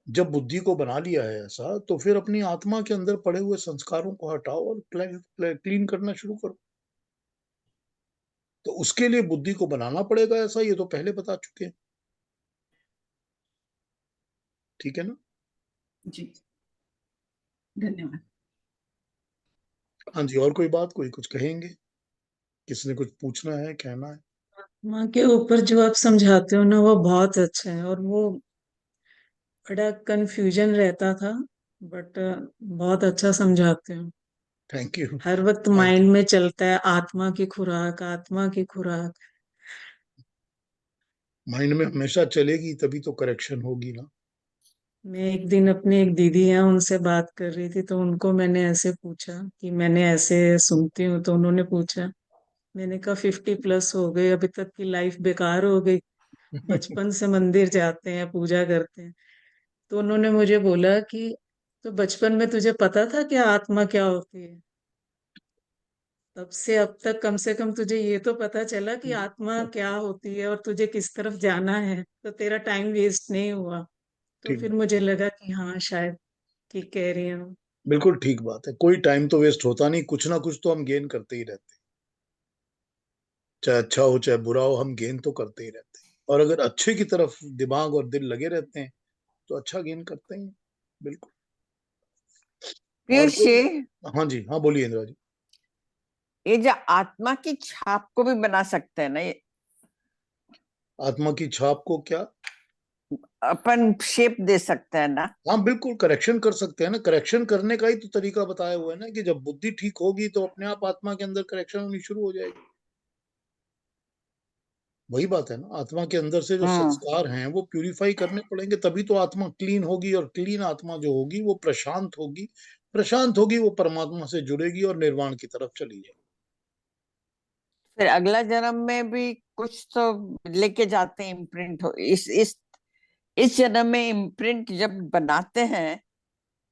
जब बुद्धि को बना लिया है ऐसा, तो फिर अपनी आत्मा के अंदर पड़े हुए संस्कारों को हटाओ और क्लीन करना शुरू करो। तो उसके लिए बुद्धि को बनाना पड़ेगा ऐसा, ये तो पहले बता चुके हैं। ठीक है ना? जी, धन्यवाद। हाँ जी, और कोई बात, कोई कुछ कहेंगे? किसी ने कुछ पूछना है, कहना है? माँ के ऊपर जो आप समझाते हो ना, वो बहुत अच्छा है। और वो बड़ा कंफ्यूजन रहता था, बट बहुत अच्छा समझाते हो। थैंक यू, हर वक्त थैंक यू। माइंड में चलता है आत्मा की खुराक, आत्मा की खुराक। माइंड में हमेशा चलेगी तभी तो करेक्शन होगी ना। मैं एक दिन अपनी एक दीदी है उनसे बात कर रही थी, तो उनको मैंने ऐसे पूछा कि मैंने ऐसे सुनती हूँ, तो उन्होंने पूछा, मैंने कहा 50+ हो गए, अभी तक की लाइफ बेकार हो गई, बचपन से मंदिर जाते हैं, पूजा करते हैं। तो उन्होंने मुझे बोला कि तो बचपन में तुझे पता था कि आत्मा क्या होती है? तब से अब तक कम से कम तुझे ये तो पता चला कि आत्मा क्या होती है और तुझे किस तरफ जाना है, तो तेरा टाइम वेस्ट नहीं हुआ। तो ठीक, फिर मुझे लगा कि हाँ, शायद ठीक कह रही हूँ। बिल्कुल ठीक बात है। कोई टाइम तो वेस्ट होता नहीं, कुछ ना कुछ तो हम गेन करते ही रहते हैं। चाहे अच्छा हो चाहे बुरा हो, हम गेन तो करते ही रहते हैं। और अगर अच्छे की तरफ दिमाग और दिल लगे रहते हैं तो अच्छा गेन करते हैं। बिल्कुल। और पीयूष जी, हाँ जी, हाँ बोलिए इंदिरा जी। ये जो आत्मा की छाप को भी बना सकते हैं ना, ये आत्मा की छाप को क्या? अपन शेप दे सकते हैं ना? हाँ बिल्कुल, करेक्शन कर सकते हैं ना। करेक्शन करने का ही तो तरीका बताया हुआ है ना, कि जब बुद्धि ठीक होगी तो अपने आप आत्मा के अंदर करेक्शन होनी शुरू हो जाएगी। वही बात है ना, आत्मा के अंदर से जो संस्कार हैं वो प्यूरिफाई करने पड़ेंगे, तभी तो आत्मा क्लीन होगी। और क्लीन आत्मा जो होगी वो प्रशांत होगी। प्रशांत होगी वो परमात्मा से जुड़ेगी और निर्वाण की तरफ चली जाएगी। फिर अगला जन्म में भी कुछ तो लेके जाते हैं, इम्प्रिंट हो इस जन्म में इम्प्रिंट जब बनाते हैं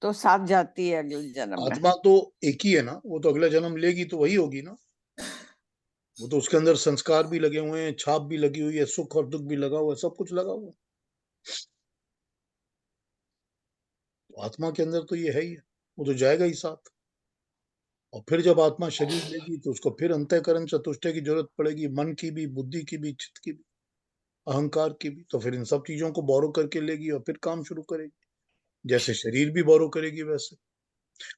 तो साथ जाती है अगले जन्म में। आत्मा तो एक ही है ना, वो तो अगला जन्म लेगी तो वही होगी ना। वो तो उसके अंदर संस्कार भी लगे हुए हैं, छाप भी लगी हुई है, सुख और दुख भी लगा हुआ है, सब कुछ लगा हुआ है। तो आत्मा के अंदर तो ये है ही है, वो तो जाएगा ही साथ। और फिर जब आत्मा शरीर लेगी तो उसको फिर अंतःकरण चतुष्टय की जरूरत पड़ेगी, मन की भी, बुद्धि की भी, चित्त की भी, अहंकार की भी। तो फिर इन सब चीजों को बोरो करके लेगी और फिर काम शुरू करेगी, जैसे शरीर भी बोरो करेगी वैसे।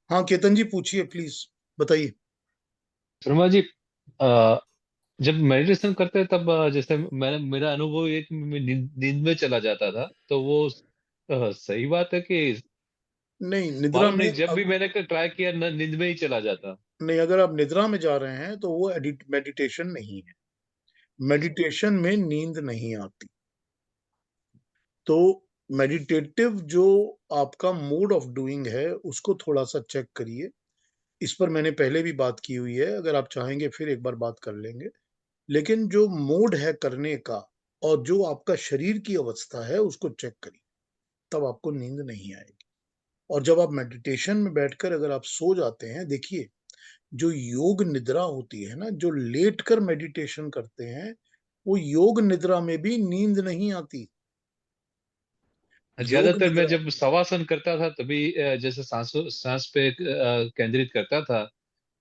हाँ केतन जी पूछिए प्लीज, बताइए। शर्मा जी, अ, जब मेडिटेशन करते हैं तब जैसे मेरा अनुभव ये कि मैं नींद में चला जाता था, तो वो सही बात है कि नहीं, निद्रा मालूम में नहीं, जब भी मैंने ट्राई किया नींद में ही चला जाता। नहीं, अगर आप निद्रा में जा रहे हैं तो वो मेडिटेशन नहीं है। मेडिटेशन में नींद नहीं आती। तो मेडिटेटिव जो आपका मोड ऑफ डूइंग है उसको थोड़ा सा चेक करिए। इस पर मैंने पहले भी बात की हुई है, अगर आप चाहेंगे फिर एक बार बात कर लेंगे। लेकिन जो मोड है करने का और जो आपका शरीर की अवस्था है उसको चेक करिए, तब आपको नींद नहीं आएगी। और जब आप मेडिटेशन में बैठकर अगर आप सो जाते हैं, देखिए जो योग निद्रा होती है ना, जो लेट कर मेडिटेशन करते हैं, वो योग निद्रा में भी नींद नहीं आती। योग ज्यादातर मैं निद्रा, जब शवासन करता था तभी जैसे सांस पे केंद्रित करता था,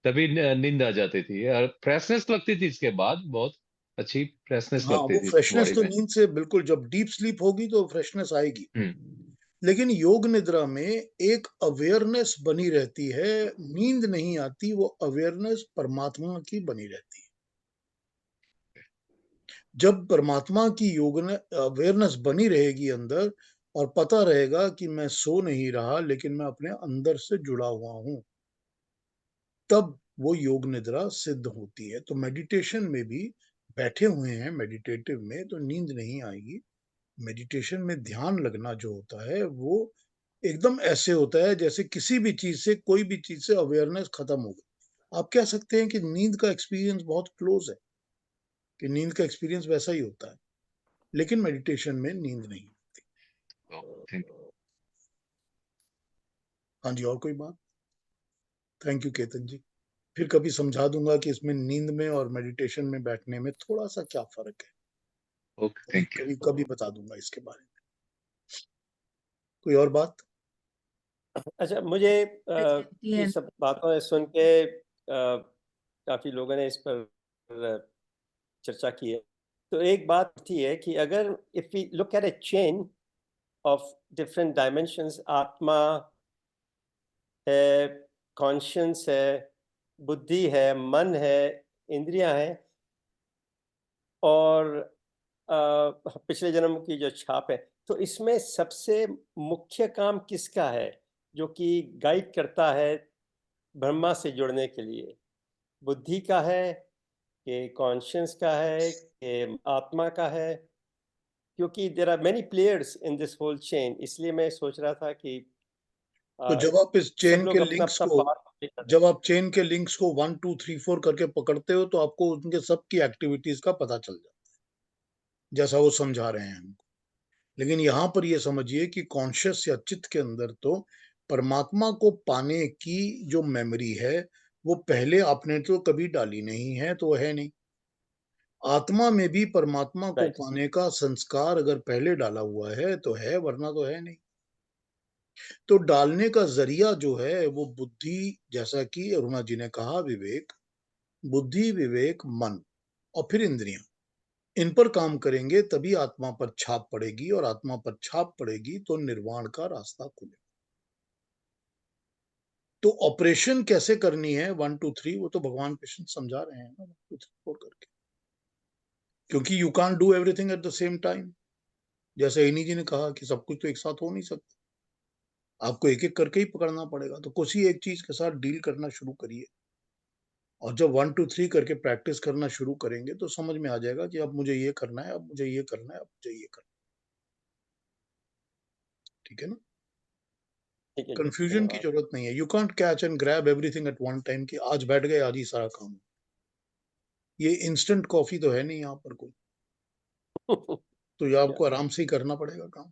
तभी नींद आ जाती थी और फ्रेशनेस लगती थी। इसके बाद बहुत अच्छी फ्रेशनेस हाँ लगती वो थी फ्रेशनेस बॉडी तो में। नींद से बिल्कुल, जब डीप स्लीप होगी तो फ्रेशनेस आएगी। हम्म। लेकिन योग निद्रा में एक अवेयरनेस बनी रहती है, नींद नहीं आती, वो अवेयरनेस परमात्मा की बनी रहती है। जब परमात्मा की योग अवेयरनेस बनी रहेगी अंदर, और पता रहेगा कि मैं सो नहीं रहा लेकिन मैं अपने अंदर से जुड़ा हुआ हूं, तब वो योग निद्रा सिद्ध होती है। तो मेडिटेशन में भी बैठे हुए हैं मेडिटेटिव में तो नींद नहीं आएगी। मेडिटेशन में ध्यान लगना जो होता है वो एकदम ऐसे होता है जैसे किसी भी चीज से, कोई भी चीज से अवेयरनेस खत्म हो गई। आप कह सकते हैं कि नींद का एक्सपीरियंस बहुत क्लोज है, कि नींद का एक्सपीरियंस वैसा ही होता है। लेकिन मेडिटेशन में नींद नहीं आती। हाँ जी, और कोई बात? थैंक यू केतन जी। फिर कभी समझा दूंगा कि इसमें नींद में और मेडिटेशन में बैठने में थोड़ा सा क्या फर्क है। ओके, कभी थैंक यू। कभी कभी बता दूंगा इसके बारे में। कोई और बात? अच्छा, मुझे जयंती ये है। सब बातें सुन के काफी लोगों ने इस पर चर्चा की है। तो एक बात थी है कि अगर if we look at a chain of different dimensions, आत्मा है, कॉन्शियंस है, बुद्धि है, मन है, इंद्रियां हैं, और पिछले जन्म की जो छाप है, तो इसमें सबसे मुख्य काम किसका है जो कि गाइड करता है ब्रह्मा से जुड़ने के लिए? बुद्धि का है कि कॉन्शियंस का है कि आत्मा का है? क्योंकि there are many players in this whole chain, इसलिए मैं सोच रहा था कि तो जब आप इस सब चेन लोग के अपना लिंक्स अपना को पार्ट जब आप चेन के लिंक्स को 1 2 3 4 करके पकड़ते हो तो आपको उनके सबकी एक्टिविटीज का पता चल जाता है, जैसा वो समझा रहे हैं हमको। लेकिन यहाँ पर ये समझिए कि कॉन्शियस या चित्त के अंदर तो परमात्मा को पाने की जो मेमोरी है वो पहले आपने तो कभी डाली नहीं है, तो है नहीं। आत्मा में भी परमात्मा को राइट। पाने का संस्कार अगर पहले डाला हुआ है तो है, वरना तो है नहीं। तो डालने का जरिया जो है वो बुद्धि, जैसा कि अरुणा जी ने कहा, विवेक, बुद्धि, विवेक, मन और फिर इंद्रियां, इन पर काम करेंगे तभी आत्मा पर छाप पड़ेगी, और आत्मा पर छाप पड़ेगी तो निर्वाण का रास्ता खुलेगा। तो ऑपरेशन कैसे करनी है 1 2 3 वो तो भगवान कृष्ण समझा रहे हैं ना 1 2 3 4 करके, क्योंकि you can't do everything at the same time. जैसे इन्हीं जी ने कहा कि सब कुछ तो एक साथ हो नहीं सकता, आपको एक एक करके ही पकड़ना पड़ेगा। तो किसी एक चीज के साथ डील करना शुरू करिए, और जब 1 2 3 करके प्रैक्टिस करना शुरू करेंगे तो समझ में आ जाएगा कि अब मुझे ये करना है, अब मुझे ये करना है, अब मुझे ये करना है। ठीक है ना? ठीक है जी, कंफ्यूजन की धन्यवाद। जरूरत नहीं है। You can't catch and grab everything at one time कि आज बैठ गए आज ही सारा काम। ये इंस्टेंट कॉफी तो है नहीं यहाँ पर कोई, तो ये आपको आराम से ही करना पड़ेगा काम।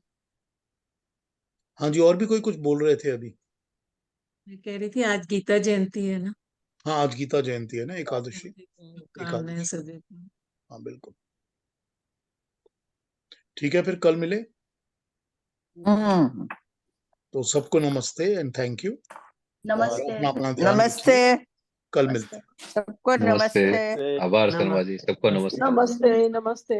हाँ जी, और भी कोई कुछ बोल रहे थे अभी? मैं कह रही थी आज गीता जयंती है ना, हाँ, आज गीता जयंती है ना, एकादशी। कामनाएं एकादशी, सभी को। हाँ बिल्कुल। ठीक है, फिर कल मिले। तो सबको नमस्ते एंड थैंक यू, और नमस्ते। अपना अपना ध्यान नमस्ते रखिए। कल नमस्ते। मिलते हैं। सबको नमस्ते, नमस्ते। आभार शर्मा जी, सबको नमस्ते। नमस्ते नमस्ते।